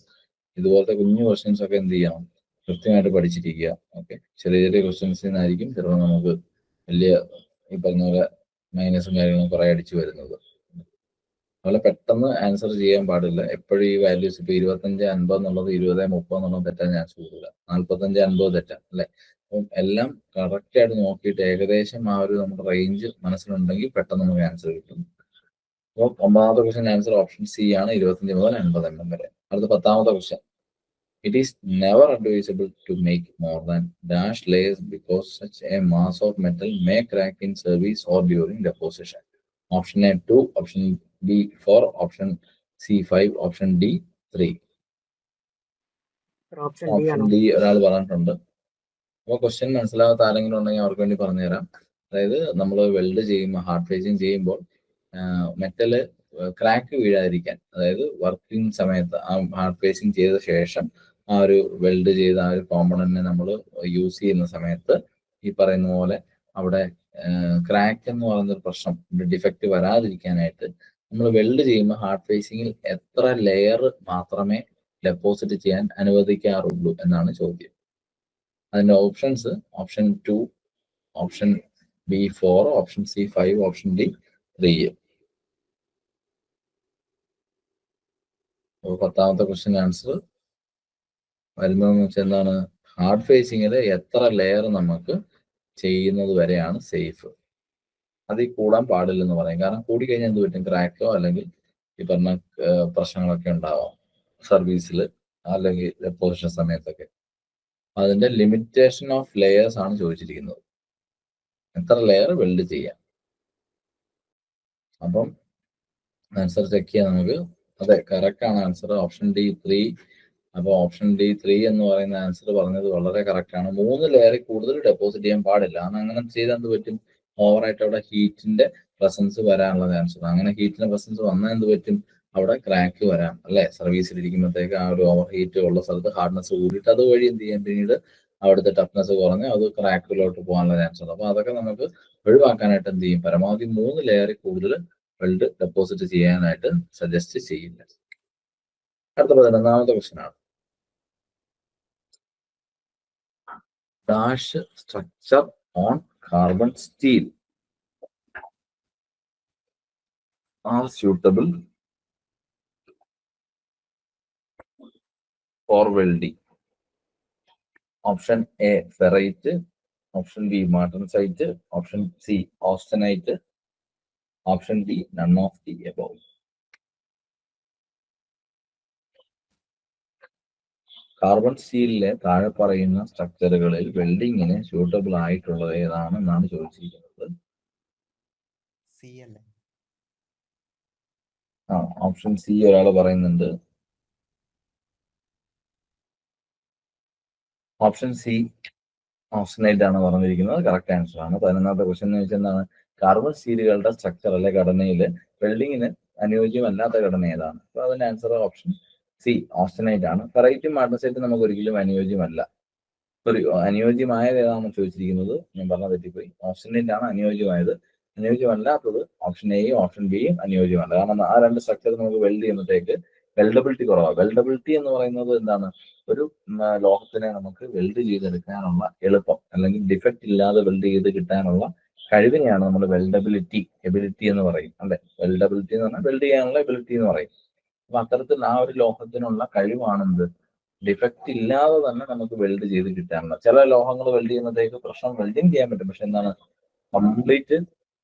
ഇതുപോലത്തെ കുഞ്ഞു ക്വസ്റ്റ്യൻസ് ഒക്കെ എന്ത് ചെയ്യണം, കൃത്യമായിട്ട് പഠിച്ചിരിക്കുക. ഓക്കെ, ചെറിയ ചെറിയ ക്വസ്റ്റ്യൻസിനായിരിക്കും ചിലപ്പോൾ നമുക്ക് വലിയ ഈ പറഞ്ഞ പോലെ മൈനസും കാര്യങ്ങളും കുറെ അടിച്ചു വരുന്നത്. അതുപോലെ പെട്ടെന്ന് ആൻസർ ചെയ്യാൻ പാടില്ല. എപ്പോഴും ഈ വാല്യൂസ് ഇപ്പൊ 25-50 എന്നുള്ളത് 20-30 എന്നുള്ളത് തെറ്റാൻ ചാൻസ് കൂടുതല. 45-50 തെറ്റാം അല്ലെ. അപ്പം എല്ലാം കറക്റ്റ് ആയിട്ട് നോക്കിയിട്ട് ഏകദേശം ആ ഒരു നമ്മുടെ റേഞ്ച് മനസ്സിലുണ്ടെങ്കിൽ പെട്ടെന്ന് നമുക്ക് ആൻസർ കിട്ടും. അപ്പോൾ 9ാമത്തെ ക്വസ്റ്റ്യൻ ആൻസർ ഓപ്ഷൻ സി ആണ്, 25 മുതൽ 50 mm വരെ. അടുത്ത 10ാമത്തെ question, it is never advisable to make more than dash layers because such a mass of metal may crack in service or during deposition. Option A 2, option B 4, option C 5, option D 3. Option D ഒരാൾ പറഞ്ഞിട്ടുണ്ട്. അപ്പോൾ question മനസ്സിലാകാത്ത ആരെങ്കിലും ഉണ്ടെങ്കിൽ അവർക്ക് വേണ്ടി പറഞ്ഞുതരാം. അതായത് നമ്മൾ വെൽഡ് ചെയ്യുമ്പോൾ, ഹാർഡ് ഫേസിങ് ചെയ്യുമ്പോൾ മെറ്റല് ക്രാക്ക് വീഴാതിരിക്കാൻ, അതായത് വർക്കിംഗ് സമയത്ത് ആ ഹാർഡ് ഫേസിങ് ചെയ്ത ശേഷം ആ ഒരു വെൽഡ് ചെയ്ത ആ ഒരു കോമ്പണന്റിനെ നമ്മൾ യൂസ് ചെയ്യുന്ന സമയത്ത് ഈ പറയുന്ന പോലെ അവിടെ ക്രാക്ക് എന്ന് പറയുന്ന ഒരു പ്രശ്നം, ഡിഫക്റ്റ് വരാതിരിക്കാനായിട്ട് നമ്മൾ വെൽഡ് ചെയ്യുമ്പോൾ ഹാർഡ് ഫേസിങ്ങിൽ എത്ര ലെയർ മാത്രമേ ഡെപ്പോസിറ്റ് ചെയ്യാൻ അനുവദിക്കാറുള്ളൂ എന്നാണ് ചോദ്യം. അതിന്റെ options option 2, option B 4, option C 5, option D 3. 10ാമത്തെ ക്വസ്റ്റ്യൻ ആൻസർ വരുന്നതെന്ന് വെച്ചാൽ എന്താണ്, ഹാർഡ് ഫേസിങ്ങിൽ എത്ര ലെയർ നമുക്ക് ചെയ്യുന്നത് വരെയാണ് സേഫ്. അതിൽ കൂടാൻ പാടില്ലെന്ന് പറയും. കാരണം കൂടിക്കഴിഞ്ഞാൽ എന്ത് പറ്റും, ക്രാക്കോ അല്ലെങ്കിൽ ഈ പറഞ്ഞ പ്രശ്നങ്ങളൊക്കെ ഉണ്ടാവാം സർവീസിൽ അല്ലെങ്കിൽ ഡെപ്പോസിഷൻ സമയത്തൊക്കെ. അതിന്റെ ലിമിറ്റേഷൻ ഓഫ് ലെയേഴ്സ് ആണ് ചോദിച്ചിരിക്കുന്നത്, എത്ര ലെയർ വെൽഡ് ചെയ്യാം. അപ്പം ആൻസർ ചെക്ക് ചെയ്യാം നമുക്ക്. അതെ, കറക്റ്റ് ആണ് ആൻസർ. ഓപ്ഷൻ D 3 അപ്പൊ ഓപ്ഷൻ ഡി 3 എന്ന് പറയുന്ന ആൻസർ പറഞ്ഞത് വളരെ കറക്റ്റ് ആണ്. 3 ലെയറിൽ കൂടുതൽ ഡെപ്പോസിറ്റ് ചെയ്യാൻ പാടില്ല. കാരണം അങ്ങനെ ചെയ്താൽ എന്ത് പറ്റും, ഓവറായിട്ട് അവിടെ ഹീറ്റിന്റെ പ്രസൻസ് വരാനുള്ള ചാൻസ് ഉണ്ട്. അങ്ങനെ ഹീറ്റിന്റെ പ്രസൻസ് വന്നാൽ എന്ത് പറ്റും, അവിടെ ക്രാക്ക് വരാം അല്ലെ. സർവീസിൽ ഇരിക്കുമ്പോഴത്തേക്ക് ആ ഒരു ഓവർ ഹീറ്റ് ഉള്ള സ്ഥലത്ത് ഹാർഡ്നെസ് കൂടിയിട്ട് അതുവഴി എന്ത് ചെയ്യാൻ, പിന്നീട് അവിടുത്തെ ടഫ്നെസ് കുറഞ്ഞ് അത് ക്രാക്കിലോട്ട് പോകാനുള്ള ചാൻസ് ഉണ്ട്. അപ്പൊ അതൊക്കെ നമുക്ക് ഒഴിവാക്കാനായിട്ട് എന്ത് ചെയ്യും, പരമാവധി 3 ലെയറിൽ കൂടുതൽ വെൽഡ് ഡെപ്പോസിറ്റ് ചെയ്യാനായിട്ട് സജസ്റ്റ് ചെയ്യില്ല. അടുത്ത 11ാമത്തെ ക്വസ്റ്റ്യൻ ആണ്. Dash structure on carbon steel are suitable for welding. Option A ferrite, option B martensite, option C austenite, option D none of the above. Carbon സ്റ്റീലിലെ താഴെ പറയുന്ന സ്ട്രക്ചറുകളിൽ വെൽഡിങ്ങിന് സ്യൂട്ടബിൾ ആയിട്ടുള്ളത് ഏതാണെന്നാണ് ചോദിച്ചിരിക്കുന്നത്. സി അല്ലേ? ഓപ്ഷൻ സി ഒരാൾ പറയുന്നുണ്ട്. ഓപ്ഷൻ സി ഓപ്ഷനായിട്ട് ആണ് പറഞ്ഞിരിക്കുന്നത്. കറക്റ്റ് ആൻസർ ആണ്. 11ാമത്തെ ക്വസ്റ്റ്യൻ എന്ന് വെച്ചാൽ എന്താണ്, കാർബൺ സ്റ്റീലുകളുടെ സ്ട്രക്ചർ അല്ലെ ഘടനയിൽ വെൽഡിങ്ങിന് അനുയോജ്യമല്ലാത്ത ഘടന ഏതാണ്? അപ്പൊ അതിന്റെ ആൻസർ ഓപ്ഷൻ സി ഓസ്റ്റനൈറ്റ് ആണ്. ഫെറൈറ്റും മാഗ്നസൈറ്റും നമുക്ക് ഒരിക്കലും അനുയോജ്യമല്ല. സോറി, അനുയോജ്യമായത് ഏതാണെന്ന് ചോദിച്ചിരിക്കുന്നത്, ഞാൻ പറഞ്ഞ തെറ്റിപ്പോയി. ഓസ്റ്റനൈറ്റ് ആണ് അനുയോജ്യമായത്. അനുയോജ്യമല്ലാത്തത് ഓപ്ഷൻ എയും ഓപ്ഷൻ ബിയും അനുയോജ്യമല്ല. കാരണം ആ രണ്ട് സ്ട്രക്ചർ നമുക്ക് വെൽഡ് ചെയ്യുമ്പോഴത്തേക്ക് വെൽഡബിലിറ്റി കുറവാണ്. വെൽഡബിലിറ്റി എന്ന് പറയുന്നത് എന്താണ്, ഒരു ലോഹത്തിനെ നമുക്ക് വെൽഡ് ചെയ്തെടുക്കാനുള്ള എളുപ്പം അല്ലെങ്കിൽ ഡിഫക്റ്റ് ഇല്ലാതെ വെൽഡ് ചെയ്ത് കിട്ടാനുള്ള കഴിവിനെയാണ് നമ്മൾ വെൽഡബിലിറ്റി എബിലിറ്റി എന്ന് പറയും അല്ലെ. വെൽഡബിലിറ്റി എന്ന് പറഞ്ഞാൽ വെൽഡ് ചെയ്യാനുള്ള എബിലിറ്റി എന്ന് പറയും. അപ്പൊ അത്തരത്തിൽ ആ ഒരു ലോഹത്തിനുള്ള കഴിവാണെന്ത്, ഡിഫക്റ്റ് ഇല്ലാതെ തന്നെ നമുക്ക് വെൽഡ് ചെയ്ത് കിട്ടാനുള്ള. ചില ലോഹങ്ങൾ വെൽഡ് ചെയ്യുമ്പോഴത്തേക്ക് പ്രശ്നം വെൽഡിങ് ചെയ്യാൻ പറ്റും, പക്ഷെ എന്താണ്, കംപ്ലീറ്റ്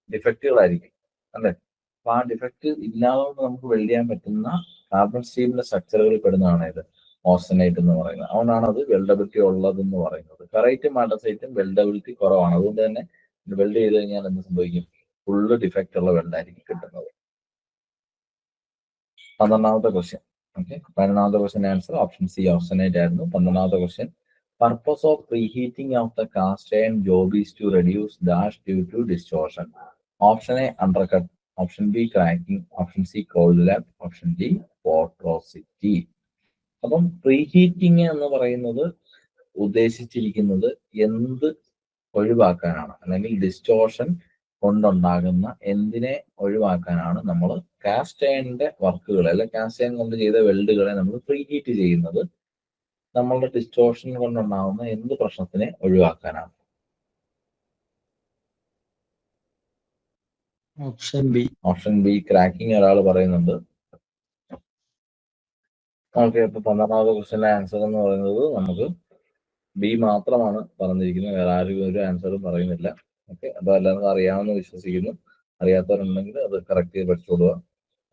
ഡിഫക്റ്റുകളായിരിക്കും അല്ലെ. അപ്പൊ ആ ഡിഫക്റ്റ് ഇല്ലാതെ നമുക്ക് വെൽഡ് ചെയ്യാൻ പറ്റുന്ന കാർബൺ സ്റ്റീലിന്റെ സ്ട്രക്ചറുകളിൽ പെടുന്നതാണ് ഇത് ഓസ്റ്റനൈറ്റ് എന്ന് പറയുന്നത്. അതുകൊണ്ടാണ് അത് വെൽഡബിലിറ്റി ഉള്ളതെന്ന് പറയുന്നത്. ഫെറൈറ്റും മാഗ്നസൈറ്റും വെൽഡബിലിറ്റി കുറവാണ്. അതുകൊണ്ട് തന്നെ വെൽഡ് ചെയ്ത് കഴിഞ്ഞാൽ എന്ത് സംഭവിക്കും, ഫുള്ള് ഡിഫക്റ്റ് ഉള്ള വെൽഡായിരിക്കും കിട്ടുന്നത്. 12ാമത്തെ ക്വസ്റ്റ്യൻ. ഓക്കെ, 11ാമത്തെ question answer option C austenite ആയിരുന്നു. 12ാമത്തെ question, purpose of preheating of the cast iron job is to reduce dash due to distortion. Option A undercut, option B cracking, option C cold lap, option D porosity. അപ്പം preheating എന്ന് പറയുന്നത് ഉദ്ദേശിച്ചിരിക്കുന്നത് എന്ത് ഒഴിവാക്കാനാണ്, അല്ലെങ്കിൽ distortion കൊണ്ടുണ്ടാകുന്ന എന്തിനെ ഒഴിവാക്കാനാണ് നമ്മൾ കാസ്റ്റ് അയണിന്റെ വർക്കുകൾ അല്ലെ കാസ്റ്റ് അയൺ കൊണ്ട് ചെയ്ത വെൽഡുകളെ നമ്മൾ പ്രീഹീറ്റ് ചെയ്യുന്നത്. നമ്മളുടെ ഡിസ്റ്റോർഷൻ കൊണ്ടുണ്ടാകുന്ന എന്ത് പ്രശ്നത്തിനെ ഒഴിവാക്കാനാണ്? Option B. Option B cracking ഒരാൾ പറയുന്നുണ്ട്. ഓക്കെ, അപ്പൊ 12ാമത്തെ ക്വസ്റ്റ്യന്റെ ആൻസർ എന്ന് പറയുന്നത് നമുക്ക് ബി മാത്രമാണ് പറഞ്ഞിരിക്കുന്നത്. വേറെ ആരും ഒരു ആൻസറും പറയുന്നില്ല. ഓക്കെ, അപ്പൊ എല്ലാവർക്കും അറിയാമെന്ന് വിശ്വസിക്കുന്നു. അറിയാത്തവരുണ്ടെങ്കിൽ അത് കറക്റ്റ് ചെയ്ത് പഠിച്ചോളുക.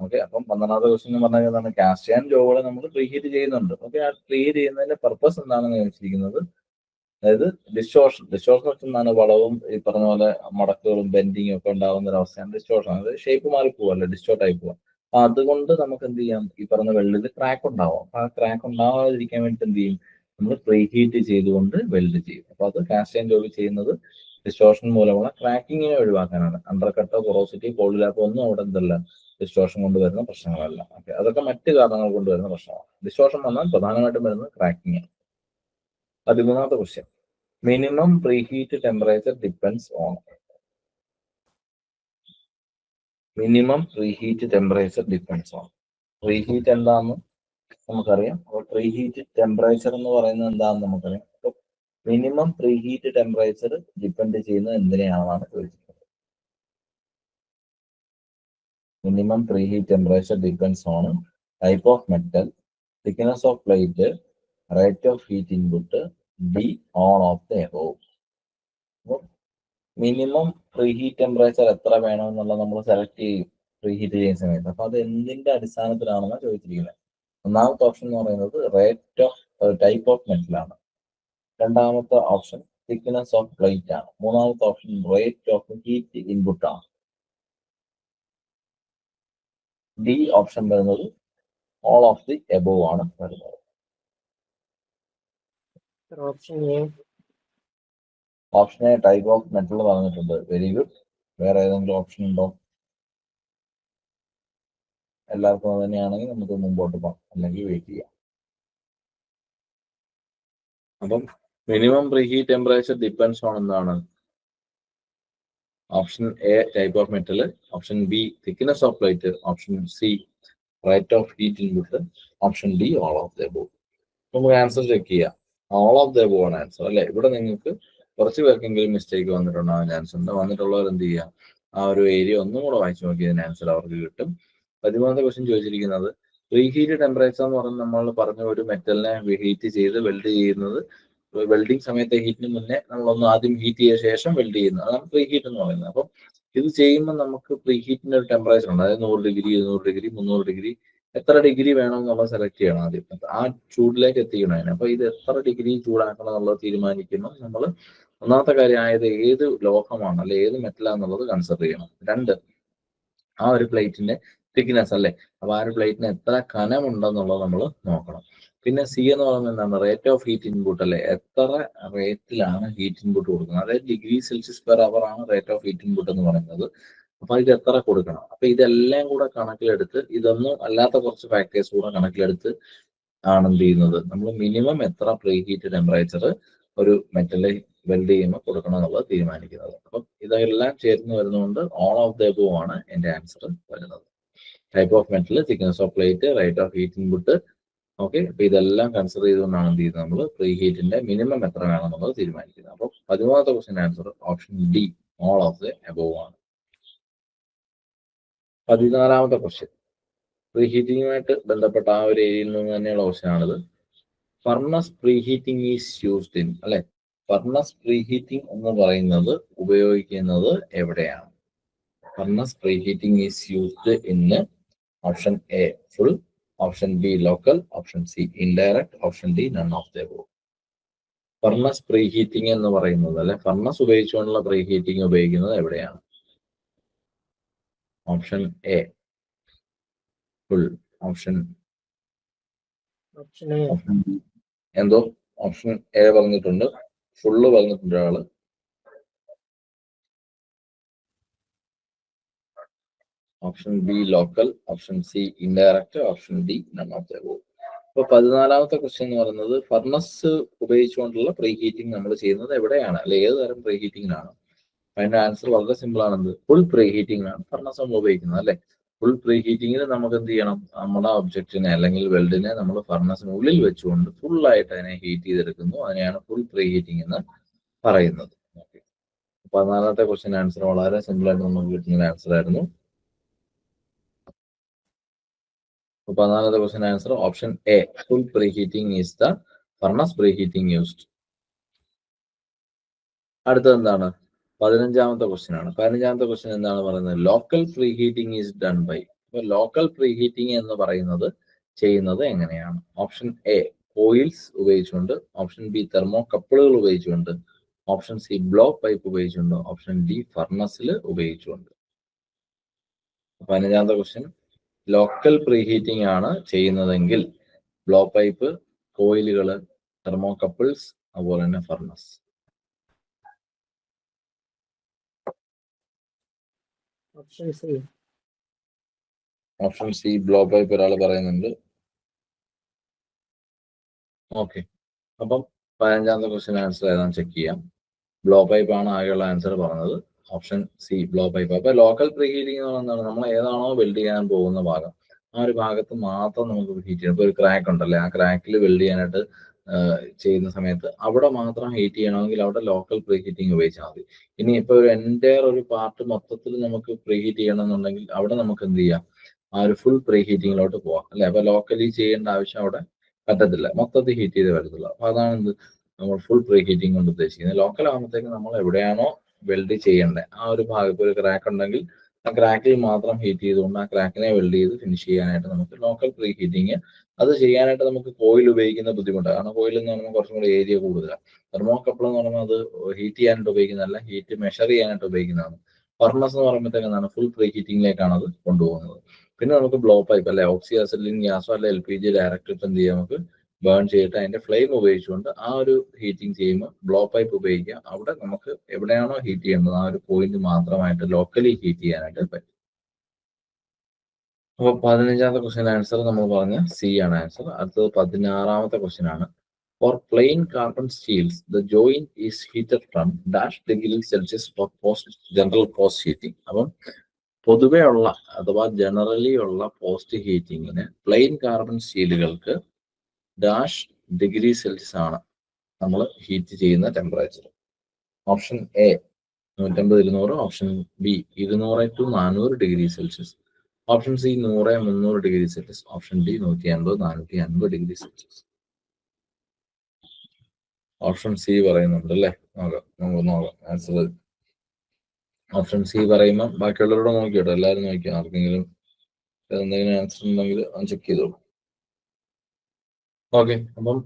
ഓക്കെ, അപ്പം 12ാമത്തെ ക്വസ്റ്റ്യൻ എന്ന് പറഞ്ഞാൽ എന്താണ്, കാസ്റ്റ് ആൻഡ് ജോബുകളെ നമ്മൾ പ്രീഹീറ്റ് ചെയ്യുന്നുണ്ട്. ഓക്കെ, ആ പ്രീഹീറ്റ് ചെയ്യുന്നതിന്റെ പർപ്പസ് എന്താണെന്ന് ചോദിച്ചിരിക്കുന്നത്, അതായത് ഡിസ്റ്റോർഷൻ എന്താണ്, വളവും ഈ പറഞ്ഞ പോലെ മടക്കുകളും ബെൻഡിങ്ങും ഒക്കെ ഉണ്ടാകുന്ന ഒരു അവസ്ഥയാണ് ഡിസ്റ്റോർഷൻ. അതായത് ഷേപ്പ് മാറി പോവല്ലേ, ഡിസ്റ്റോർട്ട് ആയി പോവാം. അപ്പൊ അതുകൊണ്ട് നമുക്ക് എന്ത് ചെയ്യാം, ഈ പറഞ്ഞ വെൽഡിൽ ക്രാക്ക് ഉണ്ടാവാം. ആ ക്രാക്ക് ഉണ്ടാവാതിരിക്കാൻ വേണ്ടി എന്ത് ചെയ്യും, നമ്മൾ പ്രീഹീറ്റ് ചെയ്തുകൊണ്ട് വെൽഡ് ചെയ്യും. അപ്പൊ അത് കാസ്റ്റ് ആൻഡ് ജോബ് ചെയ്യുന്നത് ഡിസ്റ്റോർഷൻ മൂലമുള്ള ക്രാക്കിങ്ങിനെ ഒഴിവാക്കാനാണ്. അണ്ടർകട്ടോ പൊറോസിറ്റി കോൾഡ് ലാബ് ഒന്നും അവിടെ എന്തല്ല ഡിസ്റ്റോർഷൻ കൊണ്ടുവരുന്ന പ്രശ്നങ്ങളല്ല. ഓക്കെ, അതൊക്കെ മറ്റ് കാരണങ്ങൾ കൊണ്ടുവരുന്ന പ്രശ്നമാണ്. ഡിസ്റ്റോർഷൻ വന്നാൽ പ്രധാനമായിട്ടും വരുന്നത് ക്രാക്കിംഗ്. 13ാമത്തെ question, minimum preheat temperature depends on. Minimum preheat temperature depends on. Preheat എന്താണെന്ന് നമുക്കറിയാം. അപ്പോൾ പ്രീഹീറ്റ് ടെമ്പറേച്ചർ എന്ന് പറയുന്നത് എന്താണെന്ന് നമുക്കറിയാം. അപ്പോൾ മിനിമം പ്രീഹീറ്റ് ടെമ്പറേച്ചർ ഡിപ്പെൻഡ് ചെയ്യുന്നത് എന്തിനെയാണെന്നാണ് ചോദിച്ചിട്ടുള്ളത്. Minimum preheat temperature depends on type of metal, thickness of plate, rate of heat input, D all of the above. അപ്പോൾ മിനിമം പ്രീഹീറ്റ് ടെമ്പറേച്ചർ എത്ര വേണമെന്നുള്ളത് നമ്മൾ സെലക്ട് ചെയ്യും പ്രീഹീറ്റ് ചെയ്യുന്ന സമയത്ത്. അപ്പൊ അത് എന്തിന്റെ അടിസ്ഥാനത്തിലാണെന്ന് ചോദിച്ചിരിക്കുന്നത്. ഒന്നാമത്തെ ഓപ്ഷൻ എന്ന് പറയുന്നത് rate of type of metal ആണ്. രണ്ടാമത്തെ ഓപ്ഷൻ തിക്നെസ് ഓഫ് പ്ലേറ്റ് ആണ്. മൂന്നാമത്തെ option rate of heat input ആണ്. ഡി ഓപ്ഷൻ വരുന്നത് ഓൾ ഓഫ് ദി എബോവ് ആണ് വരുന്നത്. Option A. Option A type of metal പറഞ്ഞിട്ടുണ്ട്. Very good. വേറെ ഏതെങ്കിലും ഓപ്ഷൻ ഉണ്ടോ? എല്ലാവർക്കും അത് തന്നെയാണെങ്കിൽ നമുക്ക് മുമ്പോട്ട് പോകാം, അല്ലെങ്കിൽ വെയിറ്റ് ചെയ്യാം. അപ്പം minimum preheat temperature depends on എന്താണ്? Option A type of metal, option B thickness of plate, option C rate of heat input, option D all of the above. നമുക്ക് ആൻസർ ചെക്ക് ചെയ്യാം. ഓൾ ഓഫ് ദ എബോവ് ആണ് answer അല്ലെ. ഇവിടെ നിങ്ങൾക്ക് കുറച്ച് പേർക്കെങ്കിലും mistake വന്നിട്ടുണ്ടാവാൻ chance ഉണ്ട്. വന്നിട്ടുള്ളവർ എന്ത് ചെയ്യുക, ആ ഒരു ഏരിയ ഒന്നും കൂടെ വായിച്ചു നോക്കിയതിന് ആൻസർ അവർക്ക് കിട്ടും. 13ാമത്തെ ക്വസ്റ്റ്യൻ ചോദിച്ചിരിക്കുന്നത് പ്രീഹീറ്റ് ടെമ്പറേച്ചർ എന്ന് പറഞ്ഞാൽ നമ്മൾ പറഞ്ഞ ഒരു മെറ്റലിനെ ഹീറ്റ് ചെയ്ത് വെൽഡ് ചെയ്യുന്നത്, വെൽഡിങ് സമയത്തെ ഹീറ്റിന് മുന്നേ നമ്മളൊന്ന് ആദ്യം ഹീറ്റ് ചെയ്ത ശേഷം വെൽഡ് ചെയ്യുന്നത്, അതാണ് പ്രീഹീറ്റ് എന്ന് പറയുന്നത്. അപ്പം ഇത് ചെയ്യുമ്പോൾ നമുക്ക് പ്രീഹീറ്റിന്റെ ഒരു ടെമ്പറേച്ചർ ഉണ്ട്. അതായത് 100 ഡിഗ്രി, 200 ഡിഗ്രി, 300 ഡിഗ്രി, എത്ര ഡിഗ്രി വേണം എന്നുള്ളത് സെലക്ട് ചെയ്യണം ആദ്യം. ആ ചൂടിലേക്ക് എത്തിക്കണം അതിന്. അപ്പൊ ഇത് എത്ര ഡിഗ്രി ചൂടാക്കണം എന്നുള്ളത് തീരുമാനിക്കുന്നു നമ്മൾ. ഒന്നാമത്തെ കാര്യം ആയത് ഏത് ലോഹമാണ് അല്ലെ ഏത് മെറ്റലാന്നുള്ളത് കൺസിഡർ ചെയ്യണം. 2, ആ ഒരു പ്ലേറ്റിന്റെ തിക്നെസ് അല്ലെ. അപ്പൊ ആ ഒരു പ്ലേറ്റിന് എത്ര കനമുണ്ടെന്നുള്ളത് നമ്മൾ നോക്കണം. പിന്നെ സി എന്ന് പറയുന്നത് എന്താണ്? റേറ്റ് ഓഫ് ഹീറ്റ് ഇൻപുട്ട് അല്ലെ. എത്ര റേറ്റിലാണ് ഹീറ്റ് ഇൻപുട്ട് കൊടുക്കുന്നത്, അതായത് ഡിഗ്രി സെൽഷ്യസ് പെർ അവർ ആണ് റേറ്റ് ഓഫ് ഹീറ്റ് ഇൻപുട്ട് എന്ന് പറയുന്നത്. അപ്പൊ ഇത് എത്ര കൊടുക്കണം? അപ്പൊ ഇതെല്ലാം കൂടെ കണക്കിലെടുത്ത്, ഇതൊന്നും അല്ലാത്ത കുറച്ച് ഫാക്ടേഴ്സ് കൂടെ കണക്കിലെടുത്ത് ആണ് എന്ത് ചെയ്യുന്നത്, നമ്മൾ മിനിമം എത്ര പ്രീ ഹീറ്റ് ടെമ്പറേച്ചർ ഒരു മെറ്റൽ വെൽഡ് ചെയ്യുമ്പോൾ കൊടുക്കണം എന്നുള്ളത് തീരുമാനിക്കുന്നത്. അപ്പം ഇതെല്ലാം ചേർന്ന് വരുന്നതുകൊണ്ട് ഓൾ ഓഫ് ദ എബോവ് ആണ് എന്റെ ആൻസർ വരുന്നത്. Type of metal, thickness of plate, rate of heat input. Okay, അപ്പൊ ഇതെല്ലാം കൺസിഡർ ചെയ്തുകൊണ്ടാണ് എന്ത് ചെയ്യുന്നത്, നമ്മൾ പ്രീ ഹീറ്റിന്റെ മിനിമം എത്ര വേണമെന്നുള്ളത് തീരുമാനിക്കുന്നത്. അപ്പൊ 13ാമത്തെ question answer option D all of the above ആണ്. 14ാമത്തെ ക്വസ്റ്റ്യൻ പ്രീ ഹീറ്റിങ്ങുമായിട്ട് ബന്ധപ്പെട്ട ആ ഒരു ഏരിയയിൽ നിന്ന് തന്നെയുള്ള ക്വസ്റ്റ്യൻ ആണിത്. Furnace preheating is used in അല്ലെ. ഫർണസ് പ്രീ ഹീറ്റിംഗ് എന്ന് പറയുന്നത് ഉപയോഗിക്കുന്നത് എവിടെയാണ്? Furnace preheating is used in option A full, option B local, option C indirect, option D none of the above. Furnace preheating എന്ന് പറയുന്നത് അല്ലെ, furnace ഉപയോഗിച്ചുകൊണ്ടുള്ള pre heating ഉപയോഗിക്കുന്നത് എവിടെയാണ്? ഓപ്ഷൻ എ ഫുൾ, ഓപ്ഷൻ എന്തോ option A പറഞ്ഞിട്ടുണ്ട്, full പറഞ്ഞിട്ടുണ്ട് ഒരാള്. Option B local, option C indirect, option D none of the above. അപ്പൊ 14ാമത്തെ ക്വസ്റ്റ്യൻ എന്ന് പറയുന്നത് ഫർണസ് ഉപയോഗിച്ചുകൊണ്ടുള്ള പ്രീ ഹീറ്റിംഗ് നമ്മൾ ചെയ്യുന്നത് എവിടെയാണ്, അല്ലെ ഏത് തരം പ്രീ ഹീറ്റിംഗിനാണ്? അതിന്റെ ആൻസർ വളരെ സിമ്പിൾ ആണെന്ത്, ഫുൾ പ്രീ ഹീറ്റിംഗിനാണ് ഫർണസ് നമ്മൾ ഉപയോഗിക്കുന്നത് അല്ലെ. ഫുൾ പ്രീ ഹീറ്റിംഗിൽ നമുക്ക് എന്ത് ചെയ്യണം, നമ്മുടെ ഒബ്ജക്റ്റിനെ അല്ലെങ്കിൽ വെൽഡിനെ നമ്മൾ ഫർണസിനുള്ളിൽ വെച്ചുകൊണ്ട് ഫുൾ ആയിട്ട് അതിനെ ഹീറ്റ് ചെയ്തെടുക്കുന്നു. അതിനെയാണ് ഫുൾ പ്രീ ഹീറ്റിംഗ് എന്ന് പറയുന്നത്. 14ാമത്തെ ക്വസ്റ്റ്യൻ ആൻസർ വളരെ സിമ്പിൾ ആയിട്ട് നമുക്ക് കിട്ടുന്ന ആൻസർ ആയിരുന്നു. 14ാമത്തെ question answer option A full preheating is the furnace preheating used. അടുത്തത് എന്താണ്? 15ാമത്തെ ക്വസ്റ്റ്യൻ ആണ്. 15ാമത്തെ ക്വസ്റ്റ്യൻ എന്താണ് പറയുന്നത്? Local preheating is done by. അപ്പൊ ലോക്കൽ പ്രീ ഹീറ്റിംഗ് എന്ന് പറയുന്നത് ചെയ്യുന്നത് എങ്ങനെയാണ്? ഓപ്ഷൻ എ കോയിൽസ് ഉപയോഗിച്ചുകൊണ്ട്, ഓപ്ഷൻ ബി തെർമോകപ്പിളുകൾ ഉപയോഗിച്ചുകൊണ്ട്, ഓപ്ഷൻ സി ബ്ലോ പൈപ്പ് ഉപയോഗിച്ചുകൊണ്ട്, ഓപ്ഷൻ ഡി ഫർണസിൽ ഉപയോഗിച്ചുകൊണ്ട്. 15ാമത്തെ ക്വസ്റ്റ്യൻ ലോക്കൽ പ്രീ ഹീറ്റിംഗ് ആണ് ചെയ്യുന്നതെങ്കിൽ ബ്ലോ പൈപ്പ്, കോയിലുകൾ, തെർമോകപ്പിൾസ്, അതുപോലെ തന്നെ furnace. Option C blow pipe ഒരാൾ പറയുന്നുണ്ട്. ഓക്കെ, അപ്പം 15ാമത്തെ ക്വസ്റ്റ്യൻ ആൻസർ ഏതാണെന്ന് ചെക്ക് ചെയ്യാം. ബ്ലോ പൈപ്പ് ആണ് ആകെയുള്ള ആൻസർ പറഞ്ഞത്. Option C blow pipe. അപ്പൊ ലോക്കൽ പ്രീ ഹീറ്റിംഗ് എന്ന് പറയുന്നത് നമ്മൾ ഏതാണോ വെൽഡ് ചെയ്യാൻ പോകുന്ന ഭാഗം ആ ഒരു ഭാഗത്ത് മാത്രം നമുക്ക് ഹീറ്റ് ചെയ്യണം. ഇപ്പൊ ഒരു ക്രാക്ക് ഉണ്ടല്ലേ, ആ ക്രാക്കിൽ വെൽഡ് ചെയ്യാനായിട്ട് ചെയ്യുന്ന സമയത്ത് അവിടെ മാത്രം ഹീറ്റ് ചെയ്യണമെങ്കിൽ അവിടെ ലോക്കൽ പ്രീ ഹീറ്റിംഗ് ഉപയോഗിച്ചാൽ മതി. ഇനി ഇപ്പൊ ഒരു എൻ്റയർ ഒരു പാർട്ട് മൊത്തത്തിൽ നമുക്ക് പ്രീ ഹീറ്റ് ചെയ്യണമെന്നുണ്ടെങ്കിൽ അവിടെ നമുക്ക് എന്ത് ചെയ്യാം, ആ ഒരു ഫുൾ പ്രീ ഹീറ്റിങ്ങിലോട്ട് പോവാം അല്ലെ. അപ്പൊ ലോക്കലി ചെയ്യേണ്ട ആവശ്യം അവിടെ പറ്റത്തില്ല, മൊത്തത്തിൽ ഹീറ്റ് ചെയ്ത് വരത്തുള്ളൂ. അപ്പൊ അതാണ് എന്ത് നമ്മൾ ഫുൾ പ്രീ ഹീറ്റിംഗ് കൊണ്ട് ഉദ്ദേശിക്കുന്നത്. ലോക്കൽ ആകുമ്പോഴത്തേക്ക് നമ്മൾ എവിടെയാണോ വെൽഡ് ചെയ്യേണ്ടത് ആ ഒരു ഭാഗത്ത് ഒരു ക്രാക്ക് ഉണ്ടെങ്കിൽ ആ ക്രാക്കിൽ മാത്രം ഹീറ്റ് ചെയ്തുകൊണ്ട് ആ ക്രാക്കിനെ വെൽഡ് ചെയ്ത് ഫിനിഷ് ചെയ്യാനായിട്ട് നമുക്ക് ലോക്കൽ പ്രീ ഹീറ്റിംഗ്. അത് ചെയ്യാനായിട്ട് നമുക്ക് കോയിൽ ഉപയോഗിക്കുന്ന ബുദ്ധിമുട്ടാണ്. കാരണം കോയിൽ എന്ന് പറയുമ്പോൾ കുറച്ചും കൂടി ഏരിയ കൂടുതലാണ്. തെർമോകപ്പിൾ എന്ന് പറയുമ്പോൾ അത് ഹീറ്റ് ചെയ്യാനായിട്ട് ഉപയോഗിക്കുന്നതല്ല, ഹീറ്റ് മെഷർ ചെയ്യാനായിട്ട് ഉപയോഗിക്കുന്നതാണ്. ഫർണസ് എന്ന് പറയുമ്പോഴത്തേക്ക് എന്താണ് ഫുൾ പ്രീ ഹീറ്റിംഗിലേക്കാണ് അത് കൊണ്ടുപോകുന്നത്. പിന്നെ നമുക്ക് ബ്ലോ പൈപ്പ് അല്ലെ, ഓക്സി അസിഡിൻ ഗ്യാസോ അല്ലെ LPG ഡയറക്റ്റ് ഇട്ട് എന്ത് ചെയ്യാം, നമുക്ക് ബേൺ ചെയ്തിട്ട് അതിന്റെ ഫ്ലെയിം ഉപയോഗിച്ചുകൊണ്ട് ആ ഒരു ഹീറ്റിംഗ് ചെയ്യുമ്പോൾ ബ്ലോ പൈപ്പ് ഉപയോഗിക്കുക. അവിടെ നമുക്ക് എവിടെയാണോ ഹീറ്റ് ചെയ്യേണ്ടത് ആ ഒരു പോയിന്റ് മാത്രമായിട്ട് ലോക്കലി ഹീറ്റ് ചെയ്യാനായിട്ട് പറ്റും. അപ്പോൾ 15ാമത്തെ ക്വസ്റ്റ്യൻ ആൻസർ നമ്മൾ പറഞ്ഞ സി ആണ് ആൻസർ. അടുത്തത് 16ാമത്തെ ക്വസ്റ്റ്യൻ ആണ്. For plain carbon steels the joint is heated from dash degree Celsius for post general post heating. അപ്പം പൊതുവെ ഉള്ള അഥവാ ജനറലി ഉള്ള പോസ്റ്റ് ഹീറ്റിങ്ങിന് പ്ലെയിൻ കാർബൺ സ്റ്റീലുകൾക്ക് ഡാഷ് ഡിഗ്രി സെൽഷ്യസ് ആണ് നമ്മൾ ഹീറ്റ് ചെയ്യുന്ന temperature. Option A 150-200, option B 200 to 400 degree Celsius, option C 100-300 degree Celsius, option D 150-450 degree Celsius. Option C പറയുന്നുണ്ട് അല്ലേ? നമുക്ക് നോക്കാം ആൻസർ. ഓപ്ഷൻ സി പറയുമ്പോൾ ബാക്കിയുള്ളവരോട് നോക്കിയോട്ടോ, എല്ലാവരും നോക്കിയോ, ആർക്കെങ്കിലും എന്തെങ്കിലും ആൻസർ ഉണ്ടെങ്കിൽ ചെക്ക് ചെയ്തോളൂ. ഓക്കെ, അപ്പം